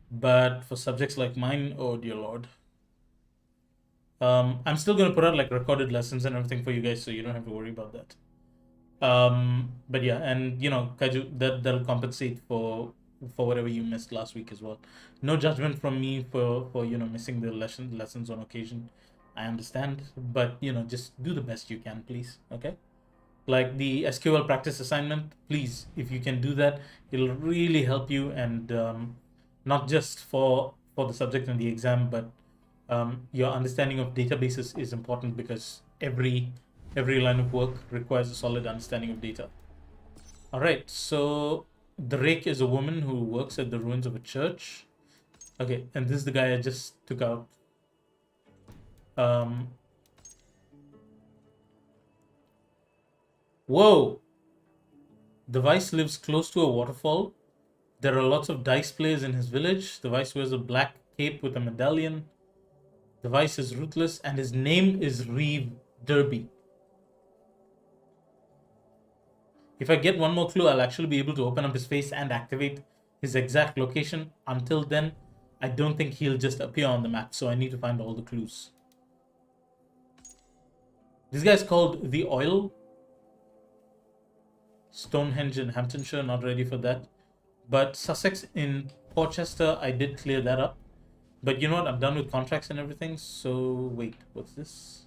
but for subjects like mine, oh dear lord. I'm still going to put out like recorded lessons and everything for you guys, so you don't have to worry about that. But yeah, and you know, Kaiju, that'll compensate for whatever you missed last week as well. No judgment from me for you know, missing the lessons on occasion. I understand, but you know, just do the best you can, please. Okay. Like the SQL practice assignment, please, if you can do that, it'll really help you, and not just for the subject and the exam, but your understanding of databases is important, because every line of work requires a solid understanding of data. All right, so the rake is a woman who works at the ruins of a church. Okay, and this is the guy I just took out. Whoa! The Vice lives close to a waterfall. There are lots of dice players in his village. The Vice wears a black cape with a medallion. The Vice is ruthless, and his name is Reeve Derby. If I get one more clue, I'll actually be able to open up his face and activate his exact location. Until then, I don't think he'll just appear on the map, so I need to find all the clues. This guy's called The Oil. Stonehenge in Hamptonshire, not ready for that. But Sussex in Portchester, I did clear that up. But you know what? I'm done with contracts and everything. So, wait, what's this?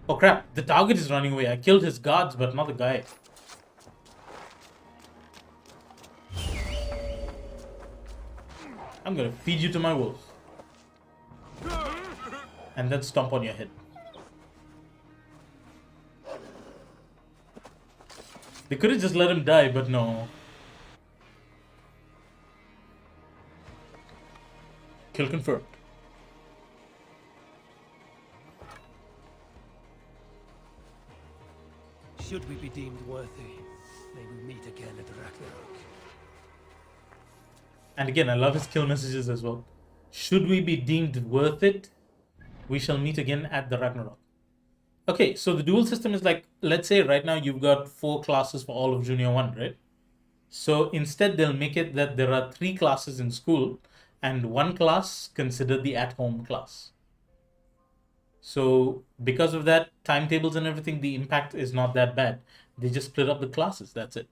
Oh crap, the target is running away. I killed his guards, but not the guy. I'm gonna feed you to my wolves. And then stomp on your head. They could have just let him die, but no. Kill confirmed. Should we be deemed worthy, may we meet again at Ragnarok. And again, I love his kill messages as well. Should we be deemed worth it, we shall meet again at the Ragnarok. Okay, so the dual system is like, let's say right now you've got 4 classes for all of Junior 1, right? So instead they'll make it that there are 3 classes in school and 1 class considered the at-home class. So because of that, timetables and everything, the impact is not that bad. They just split up the classes, that's it.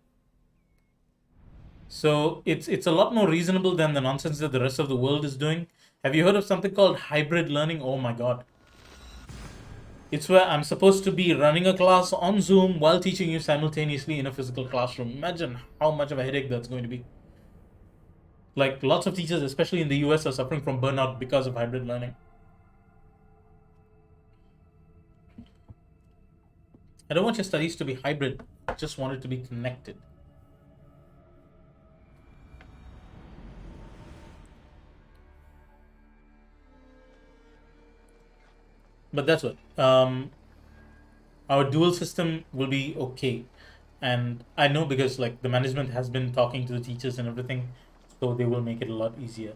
So it's a lot more reasonable than the nonsense that the rest of the world is doing. Have you heard of something called hybrid learning? Oh my god. It's where I'm supposed to be running a class on Zoom while teaching you simultaneously in a physical classroom. Imagine how much of a headache that's going to be. Like, lots of teachers, especially in the US, are suffering from burnout because of hybrid learning. I don't want your studies to be hybrid. I just want it to be connected. But that's what. Our dual system will be okay. And I know because like the management has been talking to the teachers and everything, so they will make it a lot easier.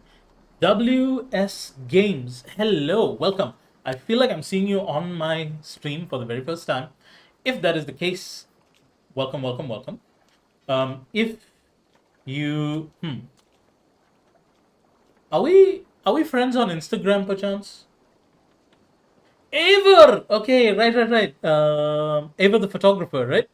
WS Games, hello, welcome. I feel like I'm seeing you on my stream for the very first time. If that is the case, welcome, welcome, welcome. If you, are we friends on Instagram perchance? Aver! Okay, right. Aver the photographer, right?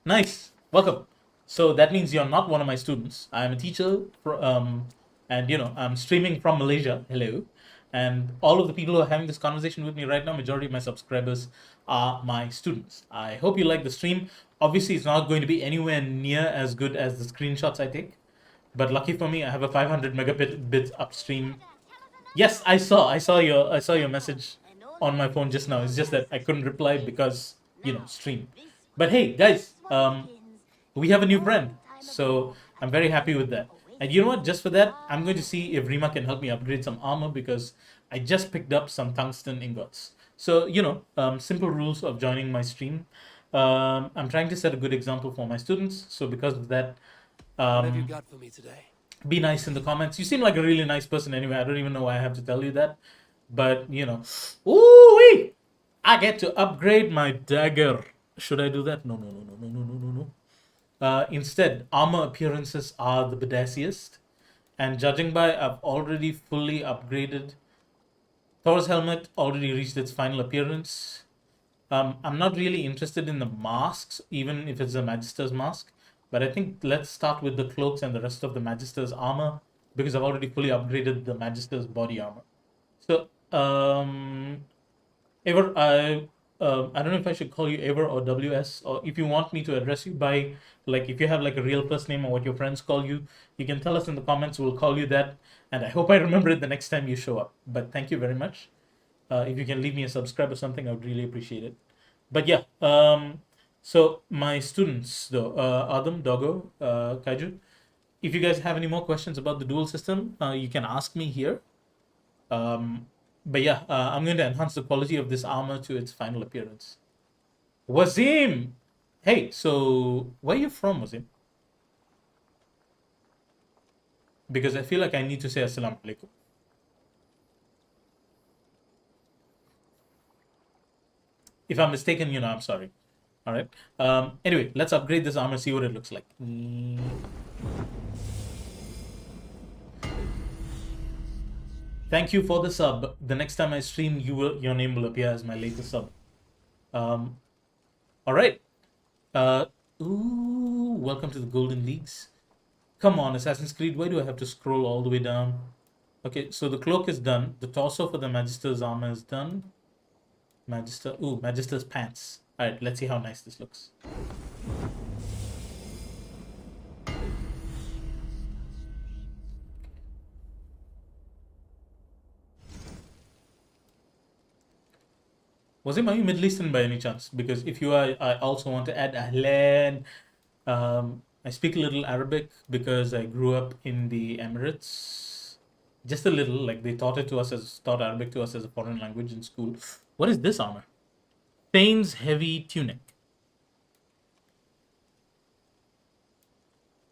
Nice. Welcome. So that means you're not one of my students. I'm a teacher, and you know, I'm streaming from Malaysia. Hello. And all of the people who are having this conversation with me right now, majority of my subscribers are my students. I hope you like the stream. Obviously, it's not going to be anywhere near as good as the screenshots I take, But lucky for me, I have a 500 megabit upstream. Yes, I saw your message on my phone just now. It's just that I couldn't reply because, stream. But hey, guys, we have a new friend, so I'm very happy with that. And you know what? Just for that, I'm going to see if Rima can help me upgrade some armor because I just picked up some tungsten ingots. So simple rules of joining my stream. I'm trying to set a good example for my students. So because of that, What have you got for me today? be nice in the comments. You seem like a really nice person anyway. I don't even know why I have to tell you that. But, ooh, I get to upgrade my dagger. Should I do that? No, no, no, no, no, no, no, no. Instead, armor appearances are the bedaciest. And judging by, I've already fully upgraded. Thor's helmet already reached its final appearance. I'm not really interested in the masks, even if it's a Magister's mask. But I think let's start with the cloaks and the rest of the Magister's armor, because I've already fully upgraded the Magister's body armor. So, Ever, I don't know if I should call you Ever or WS, or if you want me to address you by, like, if you have like a real first name or what your friends call you, you can tell us in the comments. We'll call you that, and I hope I remember it the next time you show up. But thank you very much. If you can leave me a subscribe or something, I would really appreciate it. But yeah, so my students though, Adam, Doggo, Kaiju, if you guys have any more questions about the dual system, you can ask me here. But yeah, I'm going to enhance the quality of this armor to its final appearance. Wazim! Hey, so where are you from, Wazim? Because I feel like I need to say Assalamu alaikum. If I'm mistaken, I'm sorry. All right. Anyway, let's upgrade this armor, see what it looks like. Thank you for the sub. The next time I stream, your name will appear as my latest sub. All right. Welcome to the Golden Leagues. Come on, Assassin's Creed. Why do I have to scroll all the way down? Okay, so the cloak is done. The torso for the Magister's armor is done. Magister's pants. All right, let's see how nice this looks. Wazim, are you Middle Eastern by any chance? Because if you are, I also want to add Ahlan. I speak a little Arabic because I grew up in the Emirates. Just a little, like they taught Arabic to us as a foreign language in school. What is this armor? Thane's heavy tunic.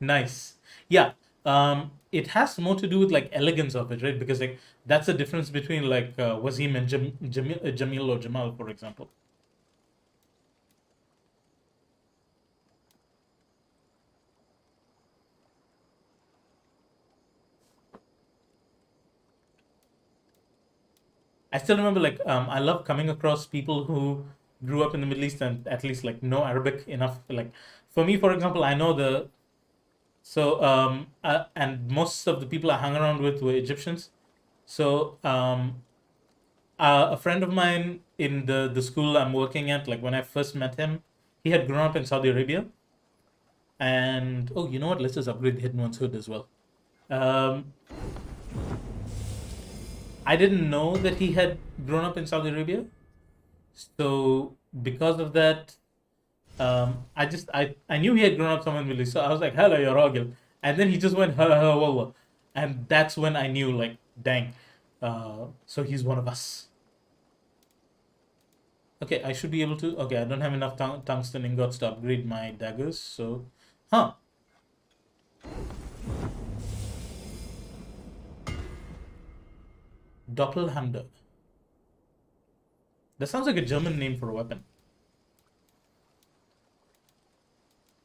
Nice. Yeah. It has more to do with like elegance of it, right? Because like that's the difference between like Wazim and Jamil or Jamal, for example. I still remember like I love coming across people who grew up in the Middle East and at least like know Arabic enough. Like for me, for example, I know and most of the people I hung around with were Egyptians. So a friend of mine in the school I'm working at, like when I first met him, he had grown up in Saudi Arabia. And you know what? Let's just upgrade the Hidden One's hood as well. I didn't know that he had grown up in Saudi Arabia. So because of that, I knew he had grown up somewhere in the Middle East. So I was like, hello, ya ragil. And then he just went, ha ha wallah. And that's when I knew, like, dang. So he's one of us. Okay, I should be able to. Okay, I don't have enough tungsten ingots to upgrade my daggers. So, Doppelhammer. That sounds like a German name for a weapon.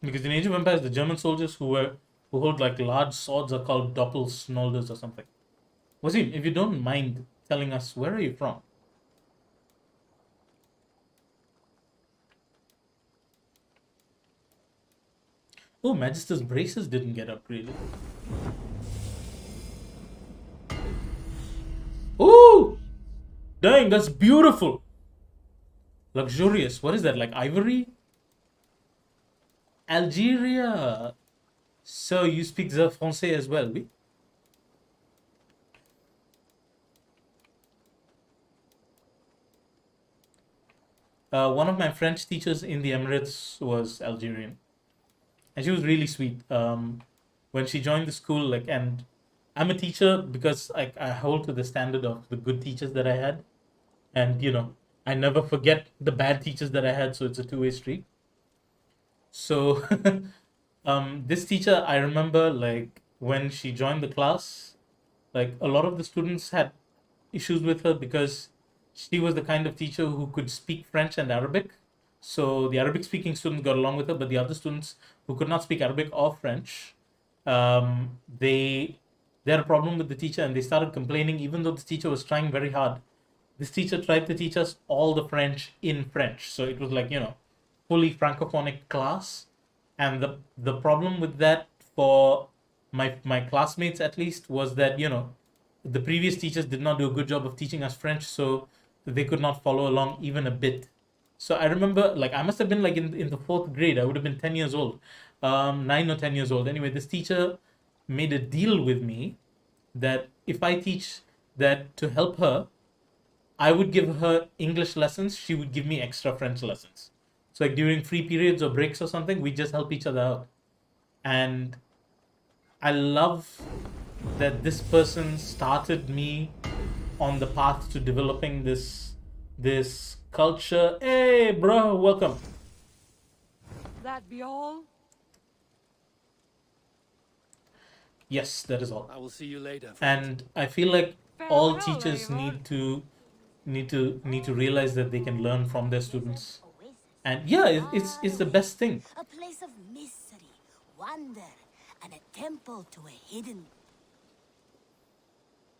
Because in Age of Empires, the German soldiers who hold like large swords are called Doppelsnolders or something. Wazim, if you don't mind telling us, where are you from? Oh, Magister's braces didn't get upgraded. Oh! Dang, that's beautiful! Luxurious. What is that, like ivory? Algeria. So you speak the Francais as well, oui? One of my French teachers in the Emirates was Algerian, and she was really sweet. When she joined the school, like, and I'm a teacher because I hold to the standard of the good teachers that I had, and I never forget the bad teachers that I had. So it's a two-way street. So, this teacher, I remember, like, when she joined the class, like, a lot of the students had issues with her because she was the kind of teacher who could speak French and Arabic. So the Arabic speaking students got along with her, but the other students who could not speak Arabic or French, they had a problem with the teacher and they started complaining, even though the teacher was trying very hard. This teacher tried to teach us all the French in French. So it was like, fully francophonic class. And the problem with that for my classmates at least was that, the previous teachers did not do a good job of teaching us French, so they could not follow along even a bit. So I remember, like, I must have been like in the fourth grade. I would have been 10 years old, 9 or 10 years old. Anyway, this teacher made a deal with me that if I teach, that to help her, I would give her English lessons. She would give me extra French lessons. So like during free periods or breaks or something, we just help each other out. And I love that this person started me on the path to developing this culture. Hey, bro, welcome. That be all? Yes, that is all. I will see you later. And I feel like all Farewell, teachers Eivor. need to realize that they can learn from their students. And yeah, it's the best thing. A place of mystery, wonder, and a temple to a hidden.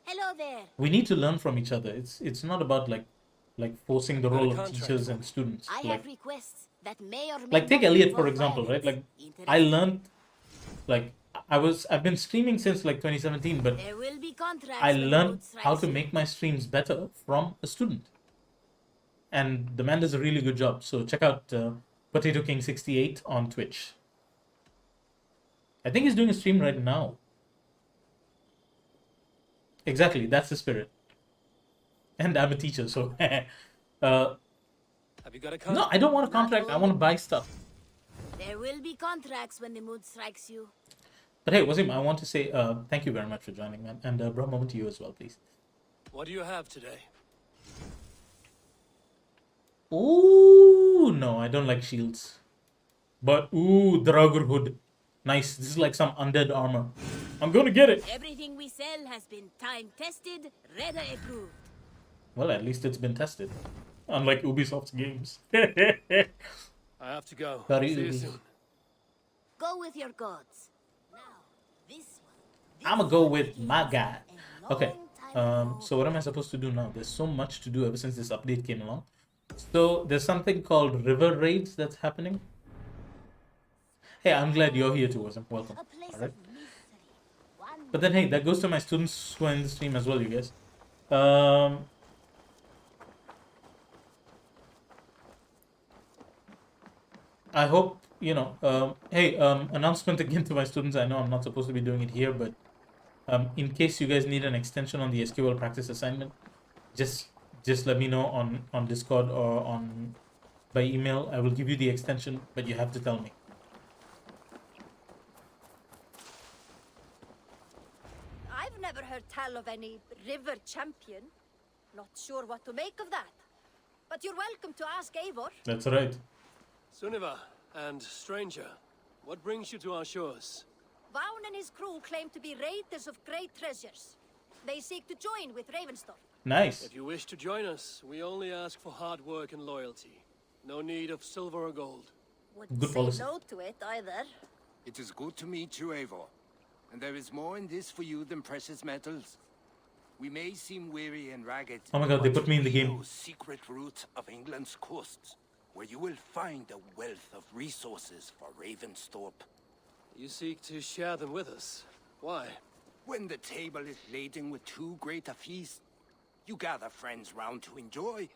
Hello there. We need to learn from each other. It's not about like forcing the Got a role of contract teachers for Oh, and students. I Like have requests that may or may like take not Elliot for involve example, right? violence. Like I learned, like I've been streaming since like 2017, but There will be contracts I when the learned mood how strikes to you. make my streams better from a student, and the man does a really good job. So check out Potato King 68 on Twitch. I think he's doing a stream right now. Exactly, that's the spirit. And I'm a teacher, so Have you got a contract? no, I don't want a contract. I want to buy stuff. There will be contracts when the mood strikes you. But hey, Wasim, I want to say thank you very much for joining, man, and bro, moment to you as well, please. What do you have today? Ooh, no, I don't like shields. But ooh, Draugr hood. Nice. This is like some undead armor. I'm gonna get it. Everything we sell has been time tested, Redder approved. Well, at least it's been tested. Unlike Ubisoft's games. I have to go. Sorry, See you Ubi. soon. Go with your gods. Now, this one. I'ma go with my guy. A Okay. long time So what am I supposed to do now? There's so much to do ever since this update came along. So there's something called river raids that's happening. Hey, I'm glad you're here too, Wasim. Welcome. A place Alright. of mystery, wonder. But then hey, that goes to my students who are in the stream as well, you guys. I hope, hey, announcement again to my students. I know I'm not supposed to be doing it here, but in case you guys need an extension on the SQL practice assignment, just let me know on Discord or on by email. I will give you the extension, but you have to tell me. I've never heard tell of any river champion. Not sure what to make of that. But you're welcome to ask Eivor. That's right. Sunniva and stranger, what brings you to our shores? Vaun and his crew claim to be raiders of great treasures. They seek to join with Ravenstorm. Nice. If you wish to join us, we only ask for hard work and loyalty. No need of silver or gold. Wouldn't Good say policy. no to it either. It is good to meet you, Eivor. And there is more in this for you than precious metals. We may seem weary and ragged. Oh my god, they but put me in the we game. know secret route of England's coasts, where you will find a wealth of resources for Ravensthorpe. You seek to share them with us. Why? When the table is laden with too great a feast, you gather friends round to enjoy.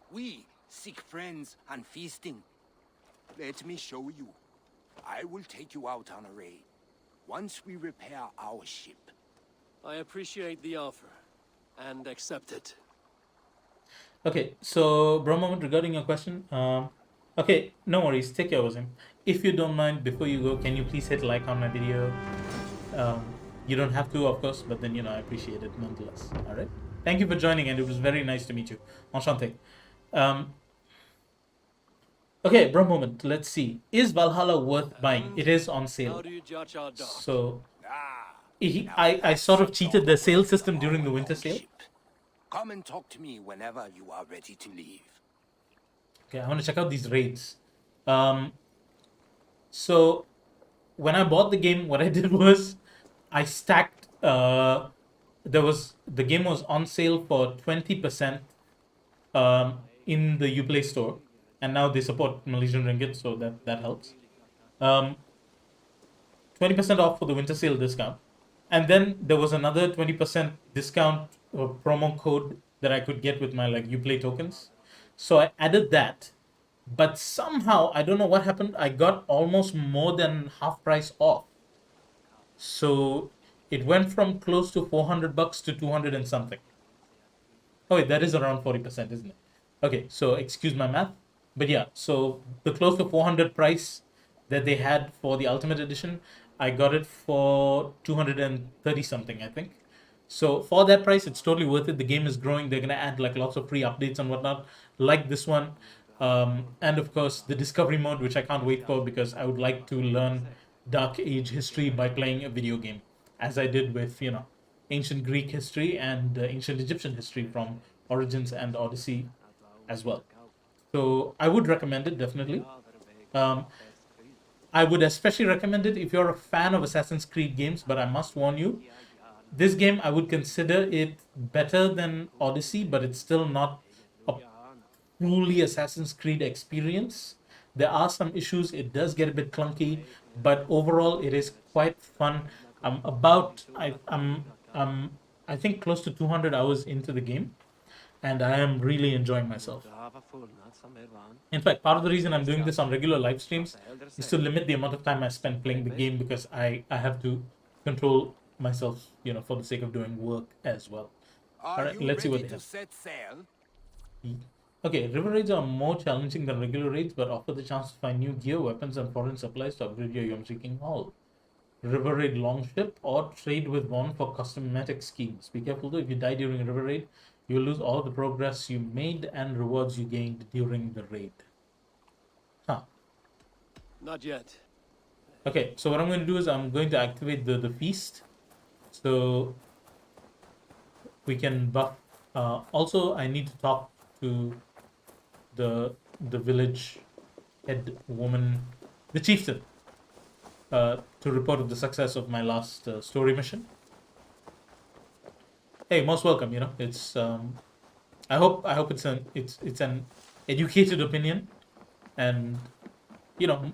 We seek friends and feasting. Let me show you. I will take you out on a raid. once we repair our ship. I appreciate the offer and accept it. Okay, so bro moment regarding your question. Okay, no worries. Take care, Wazim. If you don't mind, before you go, can you please hit like on my video? You don't have to, of course, but then I appreciate it nonetheless. All right. Thank you for joining, and it was very nice to meet you. Enchanté. Okay, bro moment. Let's see. Is Valhalla worth buying? It is on sale. How do you judge our dog? So I sort of cheated the sale system during the winter sale. Come and talk to me whenever you are ready to leave. Okay, I want to check out these raids. So when I bought the game, what I did was I stacked. The game was on sale for 20% in the Uplay store, and now they support Malaysian ringgit, so that helps. 20% off for the winter sale discount, and then there was another 20% discount promo code that I could get with my Uplay tokens. So I added that, but somehow I don't know what happened. I got almost more than half price off. So it went from close to $400 to 200 and something. Oh wait, that is around 40%, isn't it? Okay, so excuse my math, but yeah, so the close to 400 price that they had for the Ultimate Edition, I got it for 230 something, I think. So for that price, it's totally worth it. The game is growing. They're gonna add lots of free updates and whatnot, like this one, and of course the discovery mode, which I can't wait for because I would like to learn Dark Age history by playing a video game, as I did with ancient Greek history and ancient Egyptian history from Origins and Odyssey as well. So I would recommend it definitely. I would especially recommend it if you're a fan of Assassin's Creed games, but I must warn you, this game, I would consider it better than Odyssey, but it's still not a truly Assassin's Creed experience. There are some issues. It does get a bit clunky, but overall, it is quite fun. I think close to 200 hours into the game, and I am really enjoying myself. In fact, part of the reason I'm doing this on regular live streams is to limit the amount of time I spend playing the game, because I have to control myself, for the sake of doing work as well. All right, let's see what they have. Okay, river raids are more challenging than regular raids, but offer the chance to find new gear, weapons, and foreign supplies to upgrade your Yom-Seeking haul. River raid longship or trade with one for cosmetic schemes. Be careful though, if you die during a river raid, you will lose all the progress you made and rewards you gained during the raid. Not yet. Okay, so what I'm going to do is I'm going to activate the feast, so we can buff. Also, I need to talk to the village head woman, the chieftain, to report the success of my last story mission. Hey, most welcome. It's I hope it's an educated opinion, and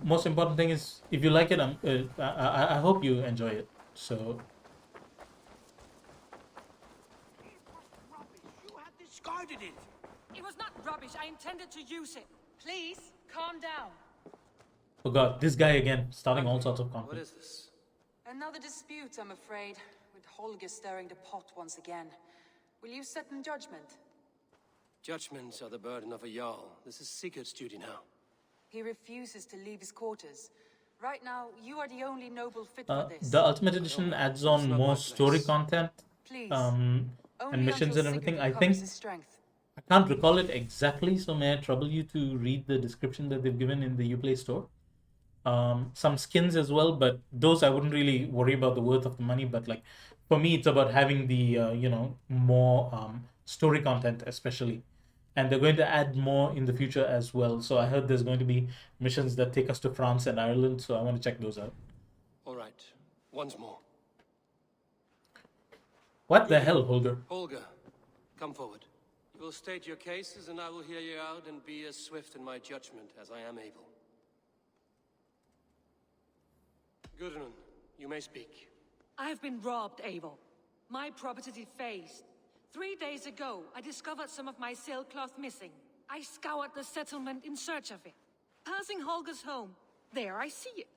most important thing is, if you like it, I hope you enjoy it. So. Discarded it. It was not rubbish. I intended to use it. Please, calm down. Oh god, this guy again, starting all sorts of conflict. What is this? Another dispute, I'm afraid, with Holger stirring the pot once again. Will you sit in judgment? Judgments are the burden of a Jarl. This is Sigurd's duty now. He refuses to leave his quarters. Right now, you are the only noble fit for this. The Ultimate Edition adds on more story content, Please. and missions and everything. I think I can't recall it exactly, so may I trouble you to read the description that they've given in the Uplay store. Some skins as well, but those I wouldn't really worry about the worth of the money. But for me, it's about having the more story content, especially, and they're going to add more in the future as well. So I heard there's going to be missions that take us to France and Ireland, so I want to check those out. All right, once more. What the hell, Holger? Holger, come forward. You will state your cases, and I will hear you out and be as swift in my judgment as I am able. Gudrun, you may speak. I have been robbed, Abel. My property defaced. 3 days ago, I discovered some of my sailcloth missing. I scoured the settlement in search of it. Passing Holger's home, there I see it.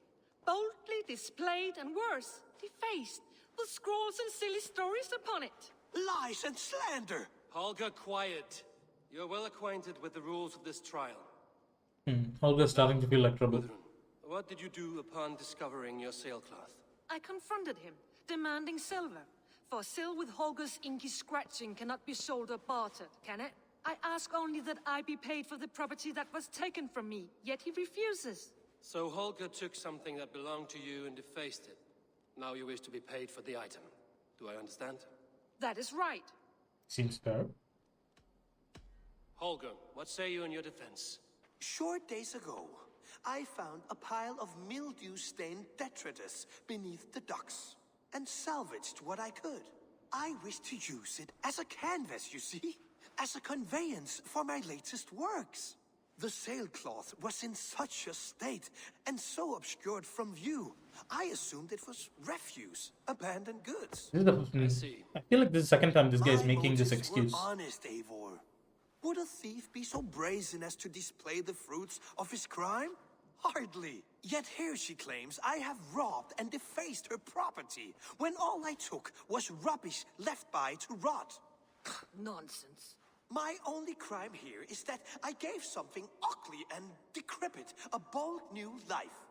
boldly displayed and worse, defaced, with scrolls and silly stories upon it. Lies and slander! Holger, quiet. You're well acquainted with the rules of this trial. Holger's starting to feel like trouble. Gudrun, what did you do upon discovering your sailcloth? I confronted him, demanding silver. For sil with Holger's inky scratching cannot be sold or bartered, can it? I ask only that I be paid for the property that was taken from me, yet he refuses. So Holger took something that belonged to you and defaced it. Now you wish to be paid for the item. Do I understand? That is right. Seems fair. Holger, what say you in your defense? Short days ago, I found a pile of mildew-stained detritus beneath the docks, and salvaged what I could. I wish to use it as a canvas, you see? As a conveyance for my latest works. The sailcloth was in such a state, and so obscured from view, I assumed it was refuse, abandoned goods. I feel like this is the second time this guy is making this excuse. Honest, Eivor. Would a thief be so brazen as to display the fruits of his crime? Hardly. Yet here she claims I have robbed and defaced her property, when all I took was rubbish left by to rot. Nonsense. My only crime here is that I gave something ugly and decrepit a bold new life.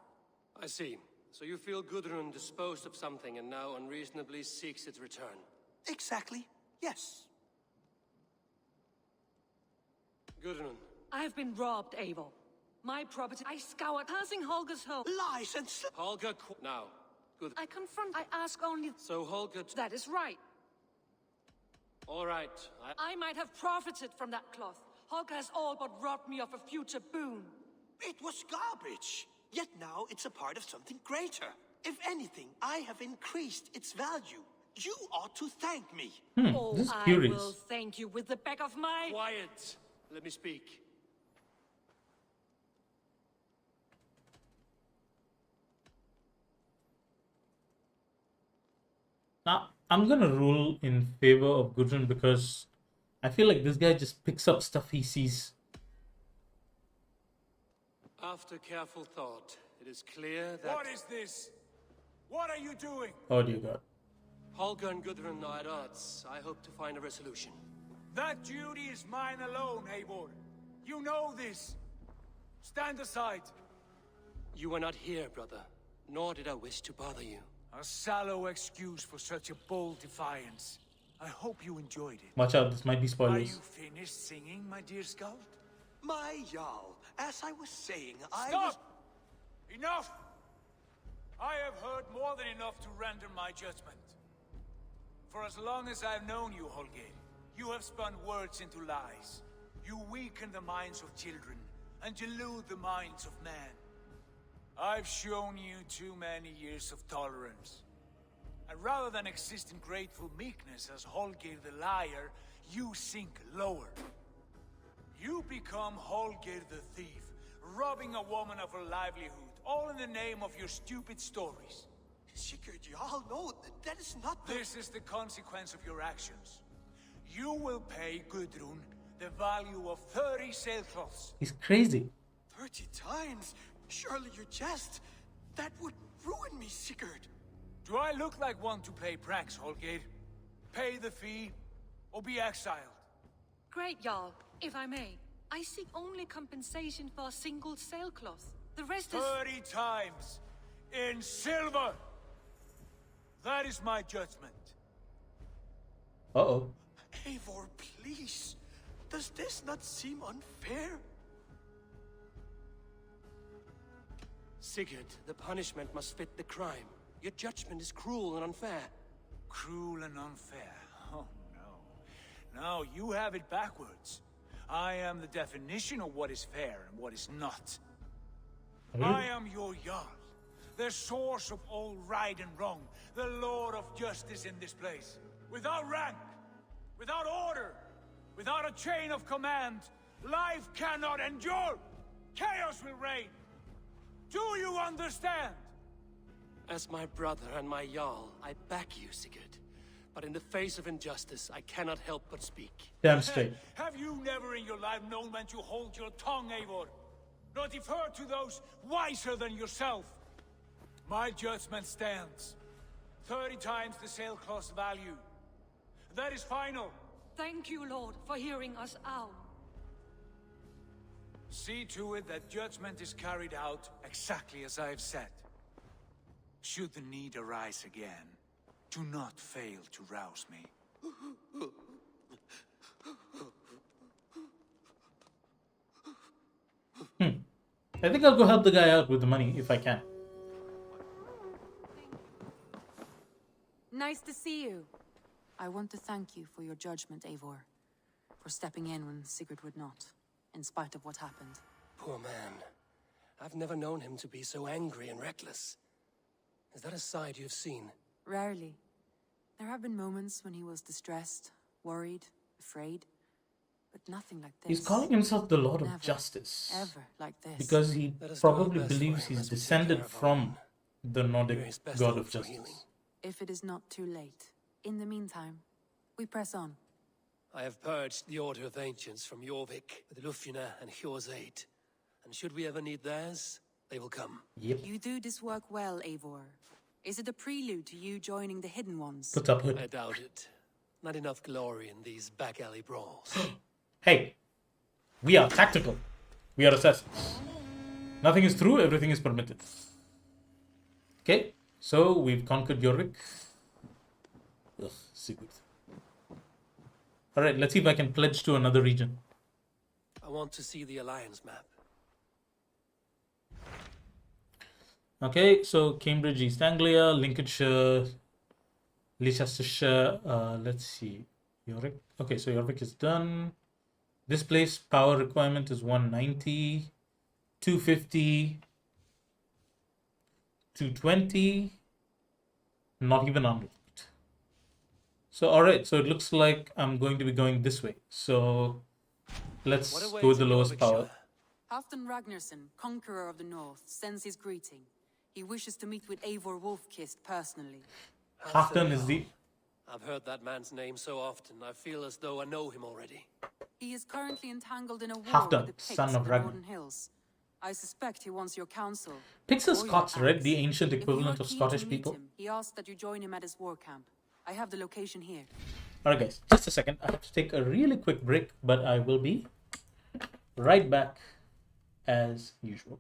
I see. So you feel Gudrun disposed of something and now unreasonably seeks its return? Exactly, yes. Gudrun. I have been robbed, Eivor. My property, I scoured passing Holger's home. Lies and Holger, now. Good. I confront, I ask only... So Holger... That is right. All right. I might have profited from that cloth. Holger has all but robbed me of a future boon. It was garbage. Yet now it's a part of something greater. If anything, I have increased its value. You ought to thank me. Oh, this is I curious. will thank you with the back of my... Quiet. Let me speak. Now, I'm gonna rule in favor of Gudrun because I feel like this guy just picks up stuff he sees. After careful thought, it is clear that... What is this? What are you doing? Oh dear God. Holger and Gudrun are at odds. I hope to find a resolution. That duty is mine alone, Eivor. You know this. Stand aside. You were not here, brother. Nor did I wish to bother you. A sallow excuse for such a bold defiance. I hope you enjoyed it. Watch out, this might be Are spoilers. you finished singing, my dear scout? My Jarl, as I was saying, Stop! Enough! I have heard more than enough to render my judgment. For as long as I've known you, Holger, you have spun words into lies. You weaken the minds of children, and delude the minds of men. I've shown you too many years of tolerance. And rather than exist in grateful meekness as Holger the liar, you sink lower. You become Holger the thief, robbing a woman of her livelihood, all in the name of your stupid stories. Sigurd, Jarl, no, that is not the... This is the consequence of your actions. You will pay Gudrun the value of 30 sailcloths. He's crazy. 30 times? Surely you jest. That would ruin me, Sigurd. Do I look like one to play pranks, Holger? Pay the fee, or be exiled. Great, Jarl. If I may, I seek only compensation for a single sailcloth. The rest is... 30 times! In silver! That is my judgment. Uh-oh. Eivor, please. Does this not seem unfair? Sigurd, the punishment must fit the crime. Your judgment is cruel and unfair. Cruel and unfair? Oh, no. No, you have it backwards. I am the definition of what is fair and what is not. I am your Jarl, the source of all right and wrong, the Lord of justice in this place. Without rank, without order, without a chain of command, life cannot endure. Chaos will reign. Do you understand? As my brother and my Jarl, I back you, Sigurd. But in the face of injustice, I cannot help but speak. Damn straight. Have you never in your life known when to hold your tongue, Eivor? Nor defer to those wiser than yourself? My judgment stands. 30 times the sailcloth's value. That is final. Thank you, Lord, for hearing us out. See to it that judgment is carried out exactly as I have said. Should the need arise again, do not fail to rouse me. I think I'll go help the guy out with the money if I can. Nice to see you. I want to thank you for your judgment, Eivor. For stepping in when Sigurd would not, in spite of what happened. Poor man. I've never known him to be so angry and reckless. Is that a side you've seen? Rarely. There have been moments when he was distressed, worried, afraid. But nothing like this. He's calling himself the Lord Never, of Justice. ever like this. Because he probably believes he's descended from the Nordic god of justice. If it is not too late. In the meantime, we press on. I have purged the Order of Ancients from Jorvik with Lufjuna and Hjor's aid. And should we ever need theirs, they will come. Yep. You do this work well, Eivor. Is it a prelude to you joining the Hidden Ones? What's up, Hood? I doubt it. Not enough glory in these back alley brawls. Hey, we are tactical. We are assassins. Nothing is true, everything is permitted. Okay, so we've conquered Jorvik. Ugh, Sigurd. Alright, let's see if I can pledge to another region. I want to see the Alliance map. Okay, so Cambridge, East Anglia, Lincolnshire, Leicestershire, let's see. Jorvik. Okay, so Jorvik is done. This place, power requirement is 190, 250, 220, not even unlocked. So, alright, so it looks like I'm going to be going this way. So, let's go with the lowest power. Halfdan Ragnarsson, Conqueror of the North, sends his greeting. He wishes to meet with Eivor Wolfkist personally. Halfdan is the... I've heard that man's name so often, I feel as though I know him already. He is currently entangled in a war Halfdan, with the Picts son of the Ragnar. Northern Hills. I suspect he wants your counsel. Picts are or your Scots, right? axe. The ancient If you equivalent are of keen Scottish to meet people. him, he asks that you join him at his war camp. I have the location here. Alright guys, just a second. I have to take a really quick break, but I will be right back as usual.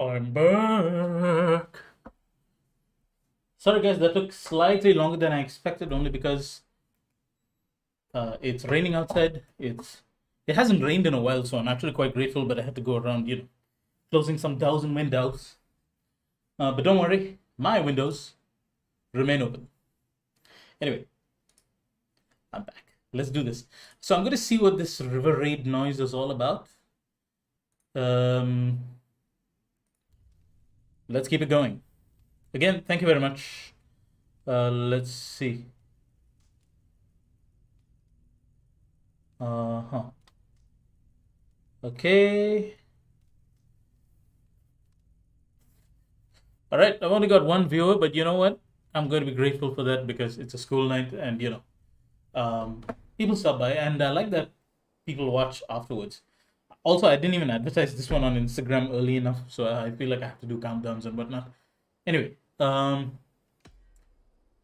I'm back. Sorry guys, that took slightly longer than I expected, only because it's raining outside. It hasn't rained in a while, so I'm actually quite grateful, but I had to go around, closing some doors and windows. But don't worry, my windows remain open. Anyway, I'm back. Let's do this. So I'm going to see what this river raid noise is all about. Let's keep it going. Again, thank you very much. Let's see. Okay. All right, I've only got one viewer, but you know what? I'm going to be grateful for that because it's a school night and, people stop by, and I like that people watch afterwards. Also, I didn't even advertise this one on Instagram early enough, so I feel like I have to do countdowns and whatnot. Anyway,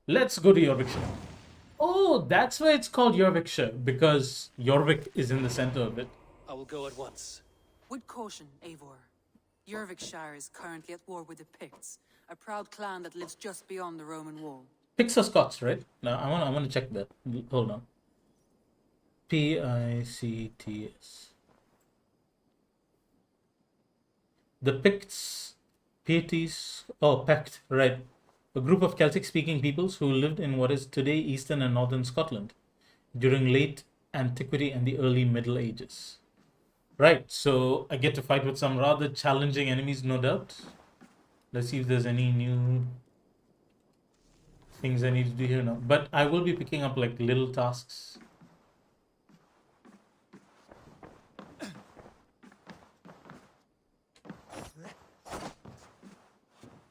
let's go to Jorvik. Oh, that's why it's called Jorvik, because Jorvik is in the center of it. I will go at once. With caution, Eivor. Jorvikshire is currently at war with the Picts, a proud clan that lives just beyond the Roman wall. Picts are Scots, right? No, I want to check that. Hold on. Picts. The Picts, Pact, right. A group of Celtic-speaking peoples who lived in what is today eastern and northern Scotland during late antiquity and the early Middle Ages. Right, so I get to fight with some rather challenging enemies, no doubt. Let's see if there's any new things I need to do here now. But I will be picking up like little tasks.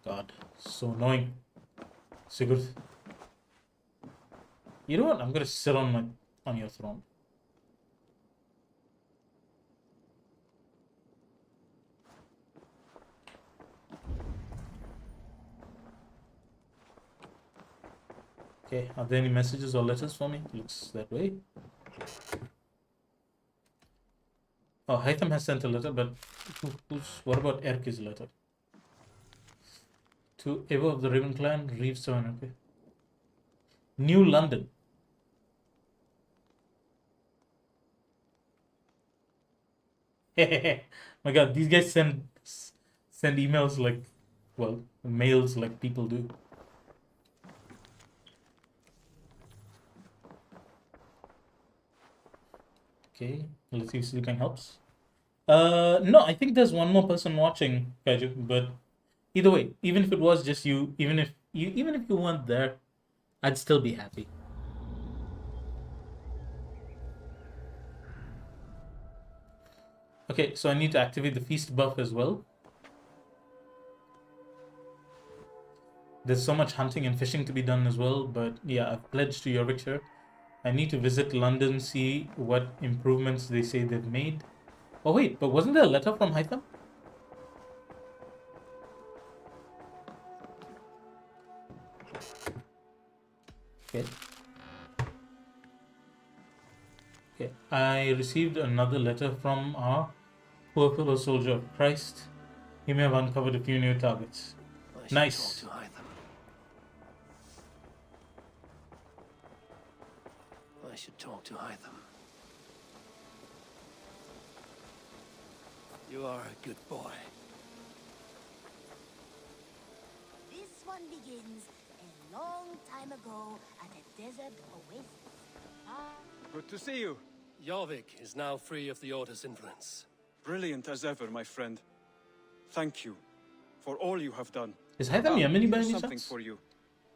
God, so annoying. Sigurd. You know what? I'm gonna sit on your throne. Okay, are there any messages or letters for me? Looks that way. Oh, Hytham has sent a letter, but what about Erk's letter? To Eivor of the Raven Clan, Reeve 7, okay. New London. My god, these guys send emails like, well, mails like people do. Okay, let's see if sleeping helps. No, I think there's one more person watching, Kaiju, but either way, even if it was just you, even if you weren't there, I'd still be happy. Okay, so I need to activate the feast buff as well. There's so much hunting and fishing to be done as well, but yeah, I've pledged to Jorvik. I need to visit London, see what improvements they say they've made. Oh wait, but wasn't there a letter from Hytham? Okay, I received another letter from our poor fellow soldier of Christ. He may have uncovered a few new targets. Nice. I should talk to Hytham. You are a good boy. This one begins a long time ago at a desert oasis. Good to see you. Jorvik is now free of the Order's influence. Brilliant as ever, my friend. Thank you for all you have done. Is Hytham Yemeni by any something chance? for you.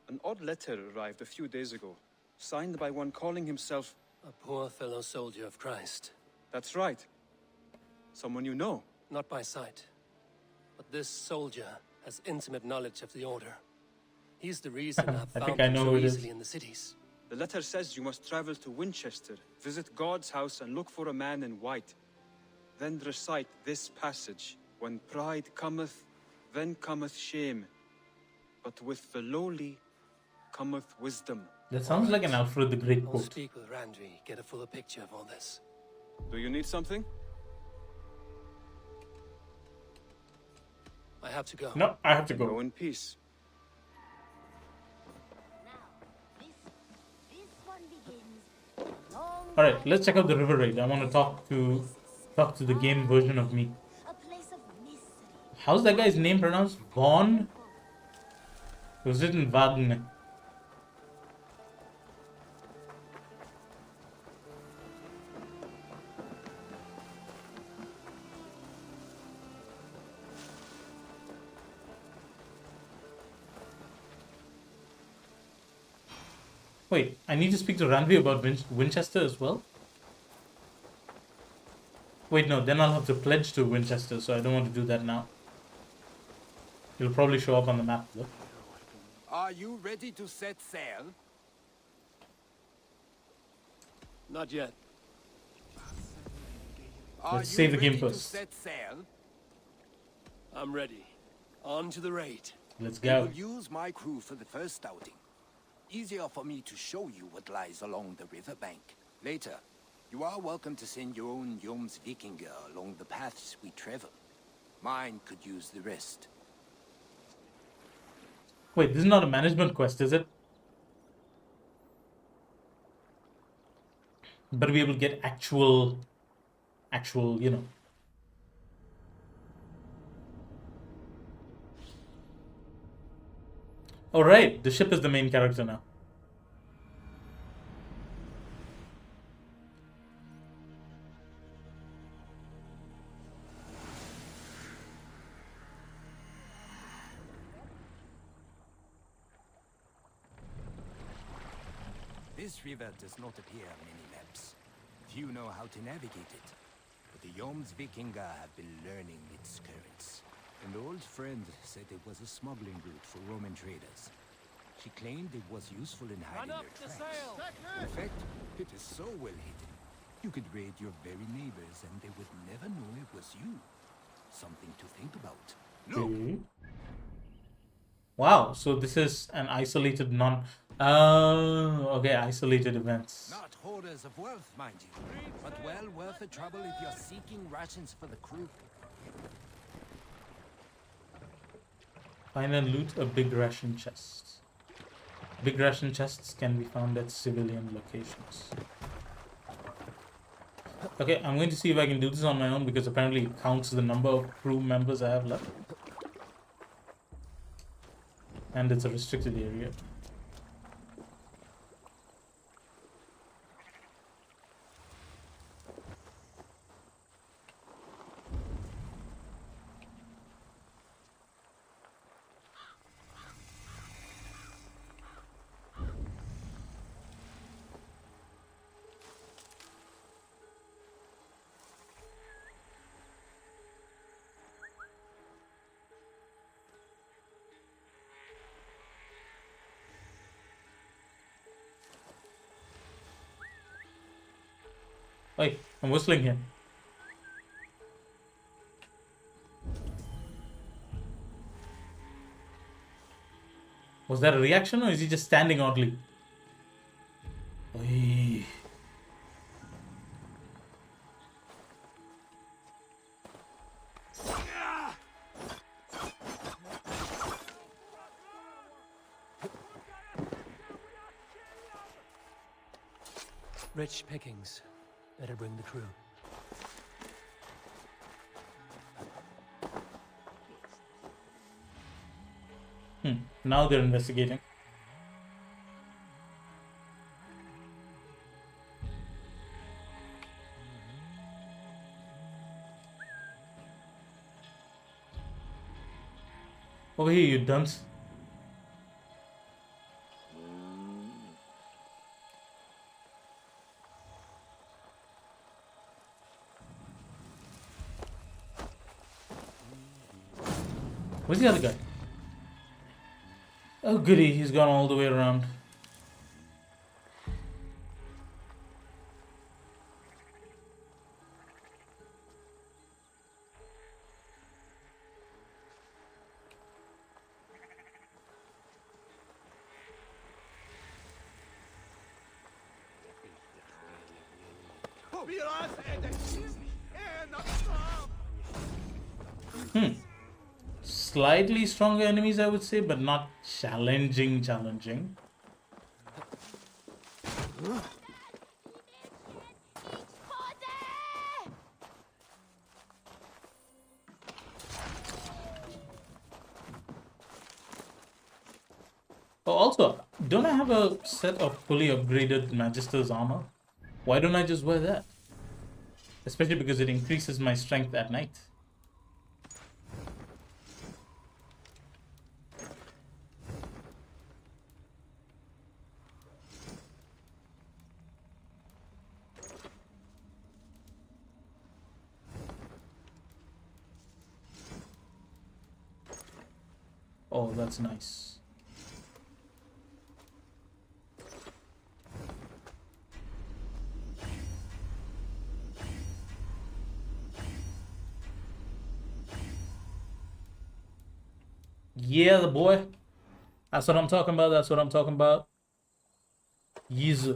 An odd letter arrived a few days ago, signed by one calling himself a poor fellow soldier of Christ. That's right. Someone you know. Not by sight. But this soldier has intimate knowledge of the Order. He's the reason I've found him so easily in the cities. The letter says you must travel to Winchester, visit God's house and look for a man in white. Then recite this passage. When pride cometh, then cometh shame. But with the lowly cometh wisdom. That sounds like an Alfred the Great I'll quote. speak with Randri, get a fuller picture of all this. Do you need something? I have to go. No, I have to Go go. in peace. This one begins a long All right, let's check out the river raid. I want to talk to the game version of me. a place of mystery. How's that guy's name pronounced? Vaughn? It was written Wagner. Wait, I need to speak to Ranvi about Winchester as well? Wait, no, then I'll have to pledge to Winchester, so I don't want to do that now. It'll probably show up on the map, though. Are you ready to set sail? Not yet. Let's save the game To first. set sail? I'm ready. On to the raid. Let's I go. will use my crew for the first outing. Easier for me to show you what lies along the riverbank. Later, you are welcome to send your own Joms Vikinger along the paths we travel. Mine could use the rest. Wait, this is not a management quest, is it? But we able to get actual, you know. Alright, the ship is the main character now. This river does not appear on any maps. Few know how to navigate it. But the Joms Vikinger have been learning its currents. An old friend said it was a smuggling route for Roman traders. She claimed it was useful in hiding their tracks. In fact, it is so well hidden. You could raid your very neighbors and they would never know it was you. Something to think about. Look! Okay. Wow, so this is an isolated okay, isolated events. Not hoarders of wealth, mind you, but well worth the trouble if you're seeking rations for the crew. Find and loot a big ration chest. Big ration chests can be found at civilian locations. Okay, I'm going to see if I can do this on my own because apparently it counts the number of crew members I have left. And it's a restricted area. Hey, I'm whistling here. Was that a reaction or is he just standing oddly? Hey. Rich pickings. Better bring the crew. Now they're investigating. Over here, you dunce. Where's the other guy? Oh goody, he's gone all the way around. slightly stronger enemies, I would say, but not challenging. Oh, also, don't I have a set of fully upgraded Magister's armor? Why don't I just wear that? Especially because it increases my strength at night. Oh, that's nice. Yeah, the boy. That's what I'm talking about. That's what I'm talking about. Yes.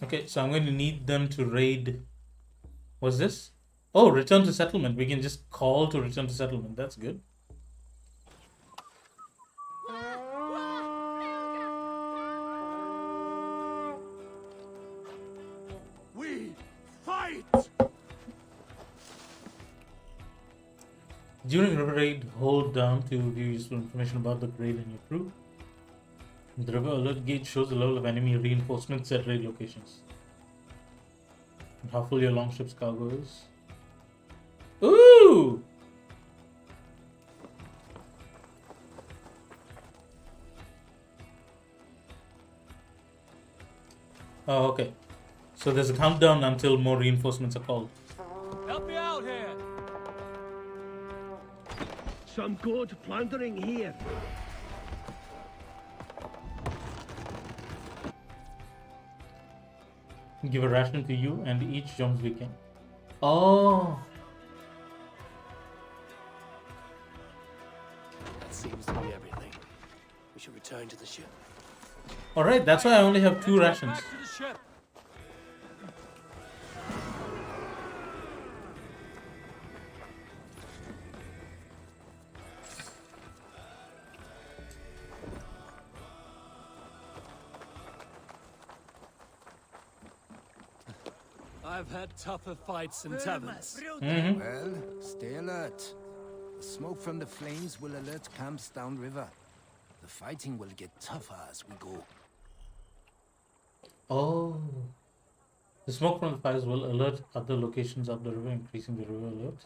Okay, so I'm going to need them to raid. What's this? Oh, return to settlement. We can just call to return to settlement. That's good. We fight! During river raid, hold down to view useful information about the raid and your crew. The river alert gauge shows the level of enemy reinforcements at raid locations. And how full your longship's cargo is. Ooh! Oh, okay. So there's a countdown until more reinforcements are called. Help me out here! Some good plundering here. Give a ration to you and each Jorvik king. Oh. That seems to be everything. We should return to the ship. Alright, that's why I only have 2 rations. Back to the ship! I've had tougher fights in taverns. Well, stay alert. The smoke from the flames will alert camps downriver. The fighting will get tougher as we go. Oh. The smoke from the fires will alert other locations up the river, increasing the river alert.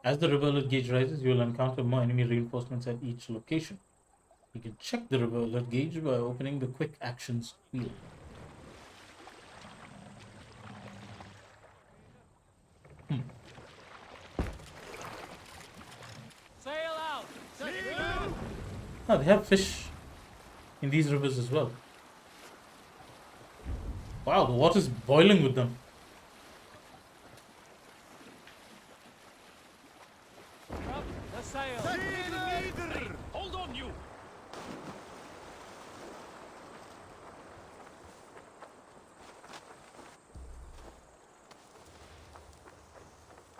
As the river alert gauge rises, you will encounter more enemy reinforcements at each location. You can check the river alert gauge by opening the quick actions wheel. Sail out! Oh, they have fish in these rivers as well. Wow, the water's boiling with them. Up the sail! Hold on, you!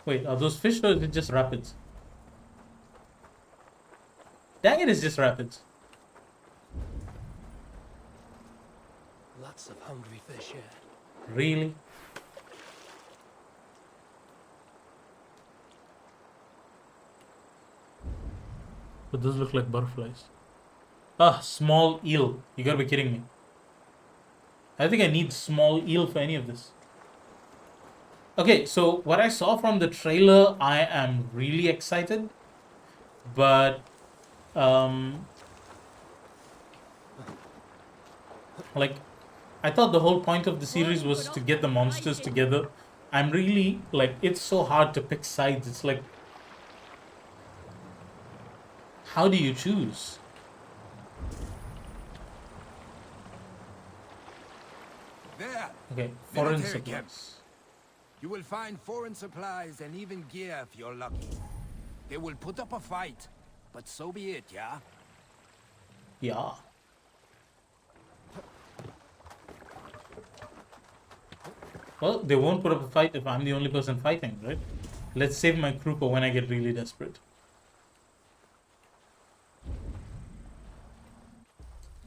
Wait, are those fish or is it just rapids? Dang it, it's just rapids. Lots of hungry fish here. Really? But those look like butterflies. Ah, small eel. You gotta be kidding me. I think I need small eel for any of this. Okay, so what I saw from the trailer, I am really excited. But, like, I thought the whole point of the series was to get the monsters together. I'm really, like, it's so hard to pick sides. It's like, how do you choose? There! Okay, foreign Military supplies. camps. You will find foreign supplies and even gear if you're lucky. They will put up a fight, but so be it, yeah? Yeah. Well, they won't put up a fight if I'm the only person fighting, right? Let's save my crew for when I get really desperate.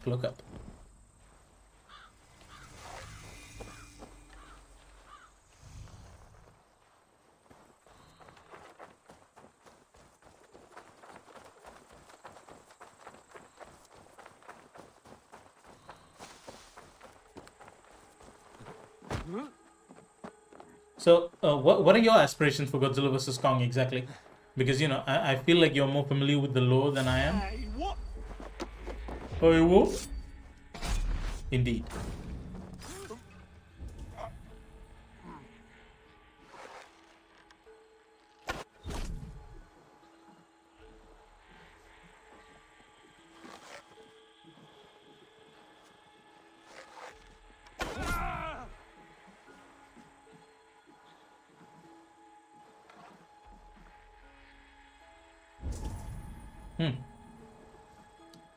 Look up. So, what are your aspirations for Godzilla vs. Kong exactly? Because, you know, I feel like you're more familiar with the lore than I am. Hey, what? Oh, what? Indeed.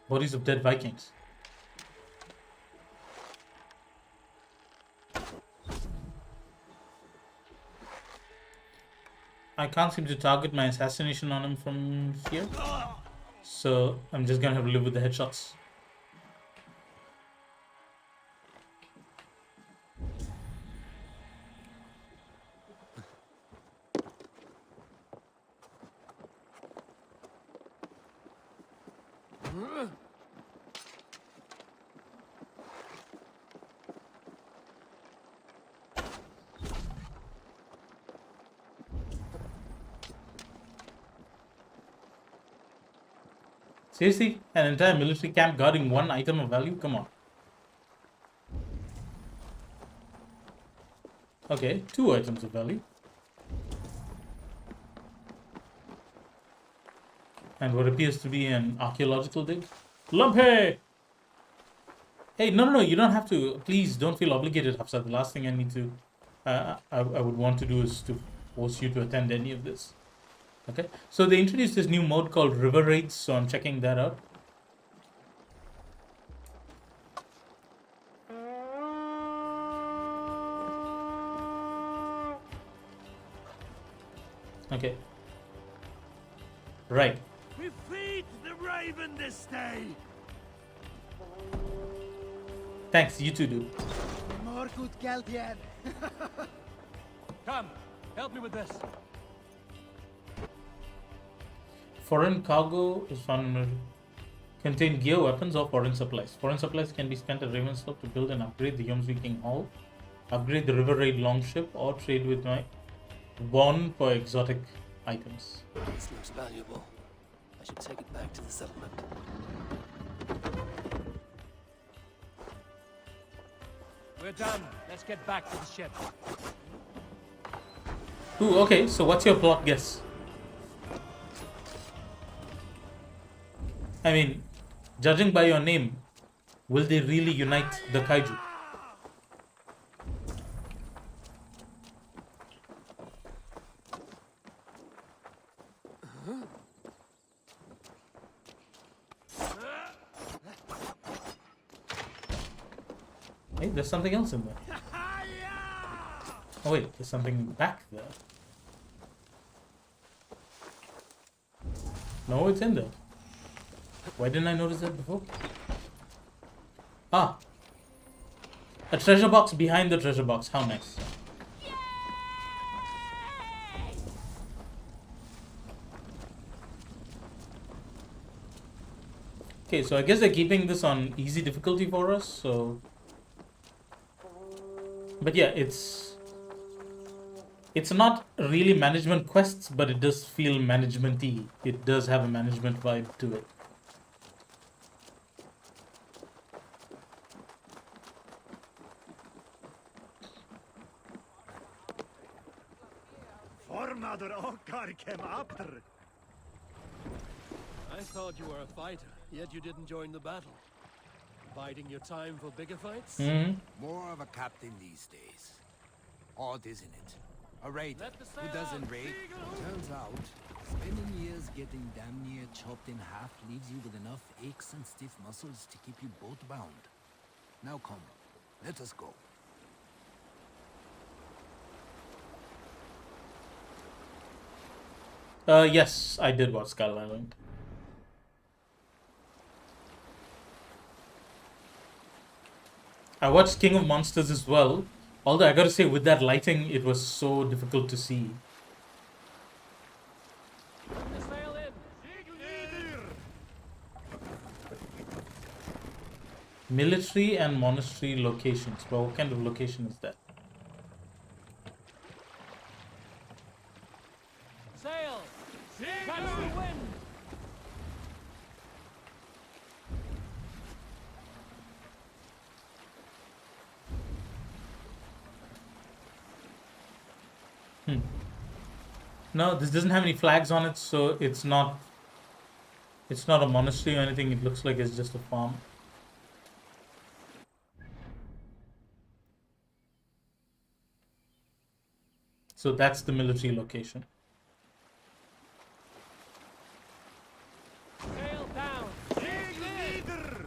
Bodies of dead Vikings. I can't seem to target my assassination on him from here. So I'm just gonna have to live with the headshots. Seriously? An entire military camp guarding one item of value? Come on. Okay, 2 items of value. And what appears to be an archaeological dig. Lumpy! Hey, no, you don't have to. Please don't feel obligated, Hafsa. The last thing I need to... I would want to do is to force you to attend any of this. Okay, so they introduced this new mode called River Raids, so I'm checking that out. Okay. Right. We feed the raven this day. Thanks, you too, dude. More good Galdian. Come, help me with this. Foreign cargo is found contain gear, weapons, or foreign supplies. Foreign supplies can be spent at Ravensthorpe to build and upgrade the Jorvik Hall, upgrade the River Raid longship, or trade with my Bond for exotic items. This looks valuable. I should take it back to the settlement. We're done. Let's get back to the ship. Ooh, okay, so what's your plot guess? I mean, judging by your name, will they really unite the kaiju? Hey, there's something else in there. Oh wait, there's something back there. No, it's in there. Why didn't I notice that before? Ah! A treasure box behind the treasure box. How nice. Okay, so I guess they're keeping this on easy difficulty for us, so... But yeah, it's not really management quests, but it does feel management-y. It does have a management vibe to it. I thought you were a fighter, yet you didn't join the battle. Biding your time for bigger fights? More of a captain these days. Odd, isn't it? A raider who doesn't raid. Turns out, spending years getting damn near chopped in half leaves you with enough aches and stiff muscles to keep you boat bound. Now come, let us go. Yes, I did watch Skull Island. I watched King of Monsters as well. Although I gotta say, with that lighting, it was so difficult to see. Military and monastery locations. Well, what kind of location is that? Sail! Catch the wind! No, this doesn't have any flags on it, so it's not a monastery or anything. It looks like it's just a farm. So that's the military location. Sail down! Leader!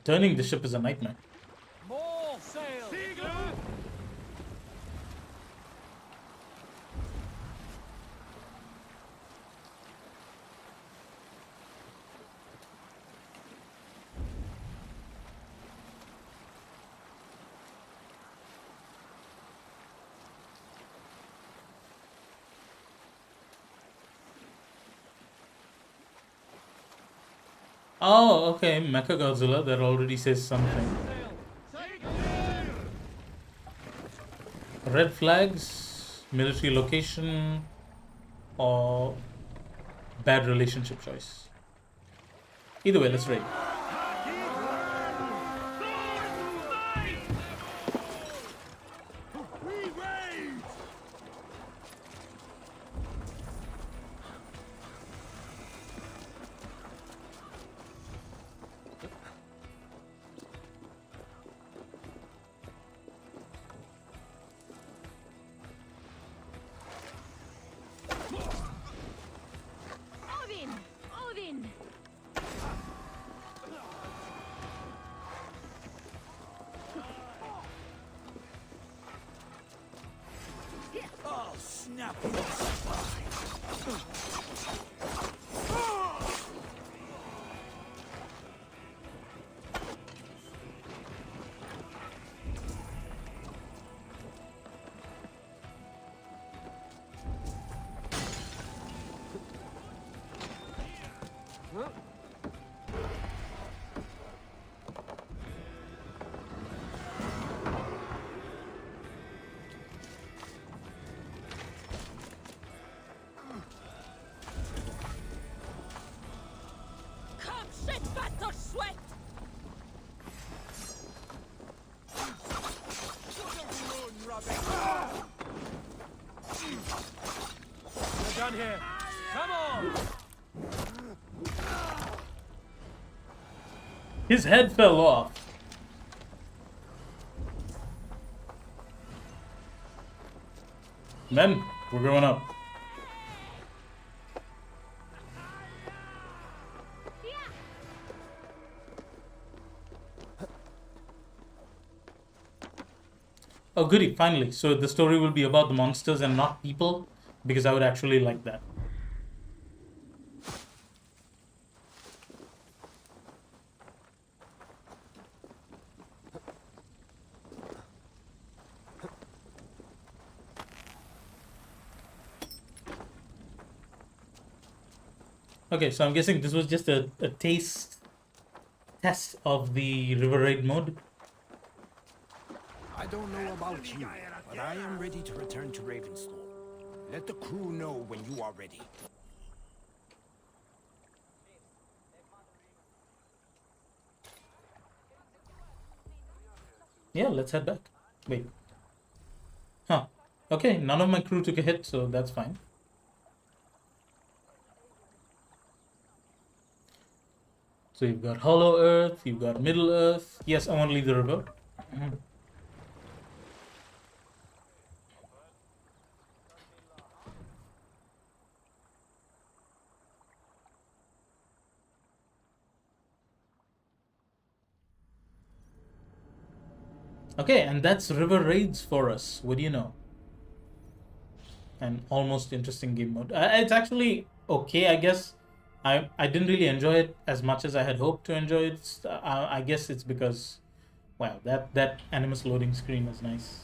Turning the ship is a nightmare. More sail! Oh, okay, Mechagodzilla. That already says something. Red flags, military location, or bad relationship choice. Either way, let's raid. Odin! Odin! I'll snap your spine. Come sit back to sweat! We're done here. Come on! His head fell off. Men, we're going up. Oh, goody, finally. So the story will be about the monsters and not people, because I would actually like that. Okay, so I'm guessing this was just a test of the River Raid mode. I don't know about you, but I am ready to return to Ravenstall. Let the crew know when you are ready. Yeah, let's head back. Wait. Huh. Okay, none of my crew took a hit, so that's fine. So you've got Hollow Earth, you've got Middle Earth. Yes, I want to leave the river. Okay, and that's River Raids for us. What do you know? An almost interesting game mode. It's actually okay, I guess. I didn't really enjoy it as much as I had hoped to enjoy it. I guess it's because, wow, that Animus loading screen is nice.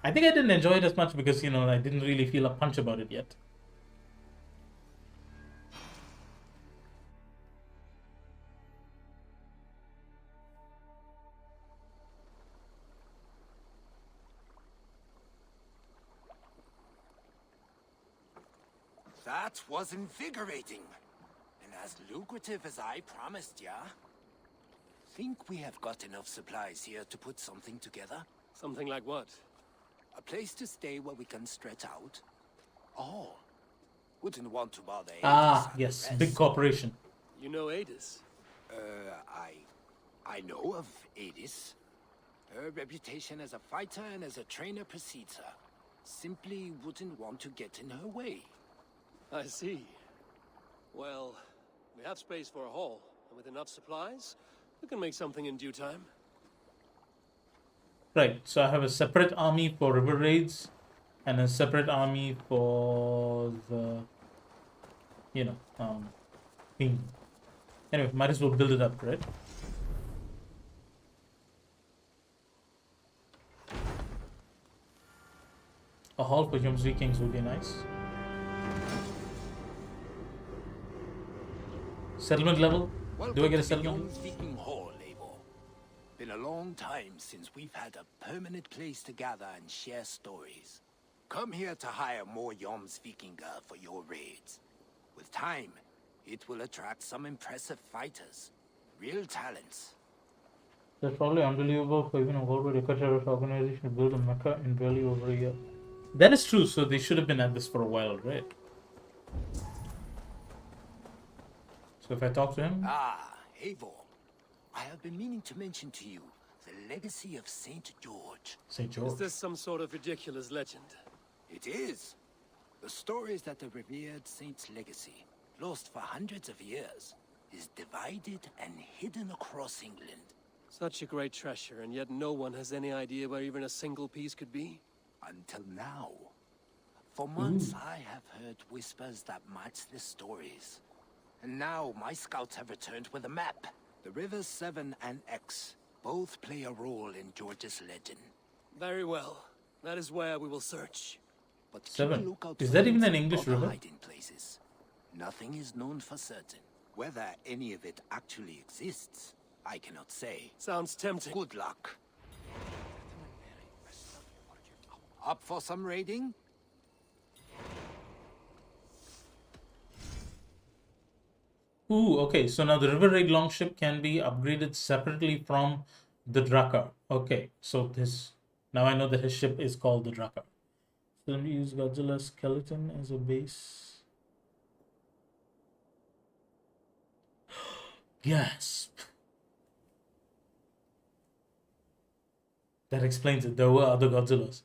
I think I didn't enjoy it as much because, you know, I didn't really feel a punch about it yet. That was invigorating. And as lucrative as I promised ya. Think we have got enough supplies here to put something together? Something like what? A place to stay where we can stretch out? Oh, wouldn't want to bother Ah, Adis and yes, the big rest. corporation. You know Adis? I know of Adis. Her reputation as a fighter and as a trainer precedes her. Simply wouldn't want to get in her way. I see. Well, we have space for a hall, and with enough supplies, we can make something in due time. Right, so I have a separate army for river raids and a separate army for the, you know, thing. Anyway, might as well build it up, right? A hall for Jom's Vikings would be nice. Settlement level? Do I get a settlement? Welcome to the Viking Hall, Eivor. Been a long time since we've had a permanent place to gather and share stories. Come here to hire more Joms Vikinga for your raids. With time, it will attract some impressive fighters. Real talents. That's probably unbelievable for even a worldwide terrorist organization to build a mecha in barely over a year. That is true, so they should have been at this for a while, right? So if I talk to him... Ah, Eivor. I have been meaning to mention to you the legacy of St. George. St. George? Is this some sort of ridiculous legend? It is. The stories that the revered saint's legacy, lost for hundreds of years, is divided and hidden across England. Such a great treasure, and yet no one has any idea where even a single piece could be? Until now. For months I have heard whispers that match the stories. And now my scouts have returned with a map. The rivers 7 and X both play a role in George's legend. Very well. That is where we will search. But keep a 7. lookout Is for that even hints an of English other river? hiding places. Nothing is known for certain. Whether any of it actually exists, I cannot say. Sounds tempting. Good luck. Up for some raiding? Ooh, okay, so now the River Raid longship can be upgraded separately from the Drakar. Okay, so this... Now I know that his ship is called the Drakar. So let me use Godzilla's skeleton as a base. Gasp! That explains it. There were other Godzillas.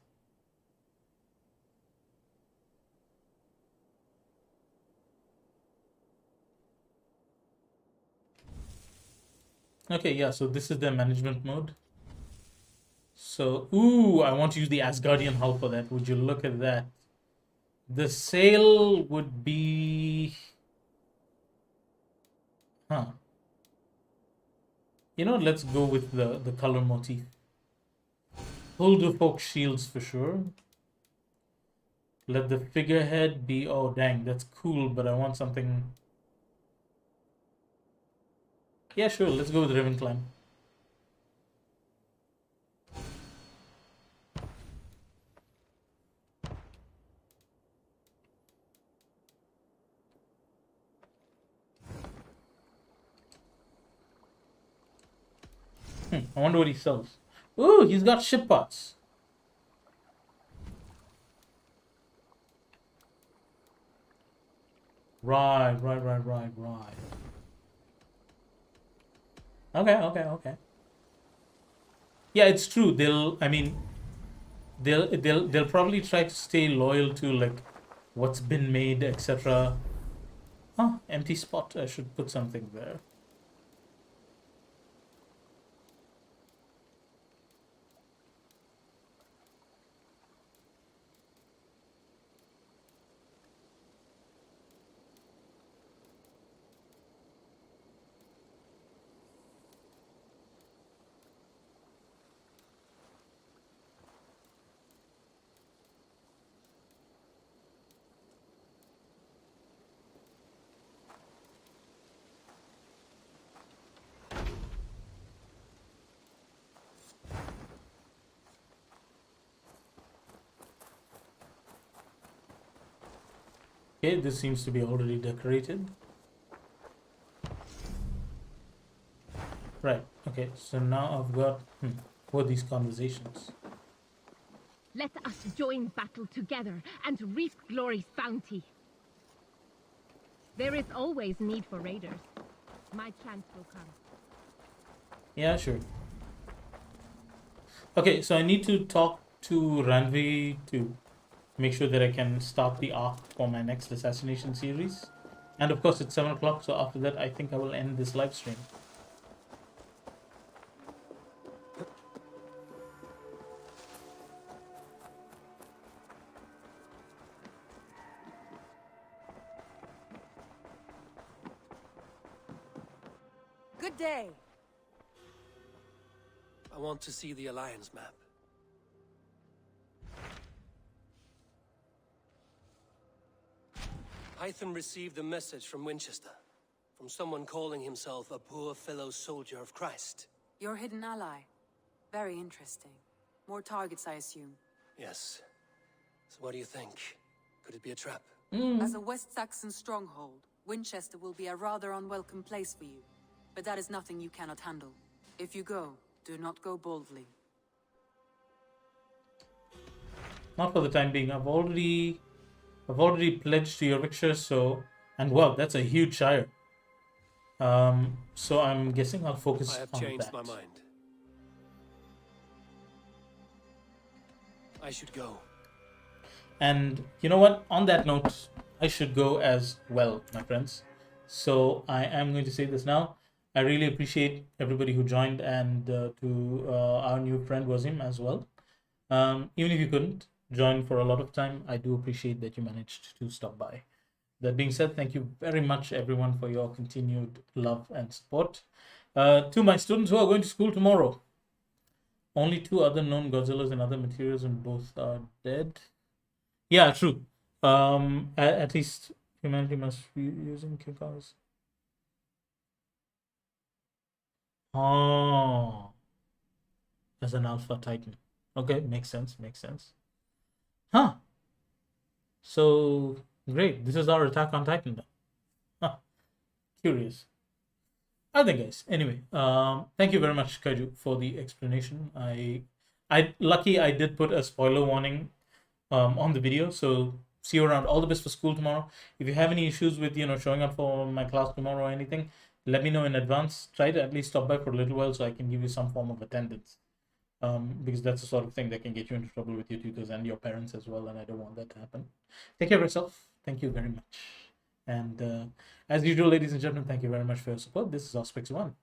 Okay, yeah, so this is the management mode. So, ooh, I want to use the Asgardian hull for that. Would you look at that? The sail would be... Huh. You know, let's go with the color motif. Huldufolk shields for sure. Let the figurehead be... Oh, dang, that's cool, but I want something... Yeah, sure, let's go with Riven Clan. I wonder what he sells. Ooh, he's got ship parts. Right. Okay. Yeah, it's true. They'll probably try to stay loyal to like what's been made, etc. Huh, empty spot. I should put something there. Okay, this seems to be already decorated. Right, okay, so now I've got what are these conversations? Let us join battle together and reap glory's bounty. There is always need for raiders. My chance will come. Yeah, sure. Okay, so I need to talk to Ranvi to make sure that I can start the arc for my next assassination series. And of course it's 7 o'clock, so after that I think I will end this live stream. Good day. I want to see the Alliance map. Hytham received a message from Winchester, from someone calling himself a poor fellow soldier of Christ. Your hidden ally. Very interesting. More targets, I assume. Yes. So what do you think? Could it be a trap? As a West Saxon stronghold, Winchester will be a rather unwelcome place for you. But that is nothing you cannot handle. If you go, do not go boldly. Not for the time being. I've already pledged to Jorvik, so, and wow, that's a huge shire. So I'm guessing I'll focus I have on changed that. my mind. I should go. And you know what? On that note, I should go as well, my friends. So I am going to say this now. I really appreciate everybody who joined, and to our new friend Wazim as well. Even if you couldn't join for a lot of time, I do appreciate that you managed to stop by. That being said, thank you very much, everyone, for your continued love and support. To my students who are going to school tomorrow, only 2 other known Godzillas and other materials, and both are dead. Yeah, true. At least humanity must be using Kika's. Oh, as an Alpha Titan. Okay, makes sense. Makes sense. Huh. So great. This is our Attack on Titan then. Huh. Curious. I think, guys. Anyway, thank you very much, Kaiju, for the explanation. I lucky I did put a spoiler warning on the video, so see you around. All the best for school tomorrow. If you have any issues with showing up for my class tomorrow or anything, let me know in advance. Try to at least stop by for a little while so I can give you some form of attendance, because that's the sort of thing that can get you into trouble with your tutors and your parents as well, and I don't want that to happen. Take care of yourself. Thank you very much. And as usual, ladies and gentlemen, thank you very much for your support. This is Auspix One.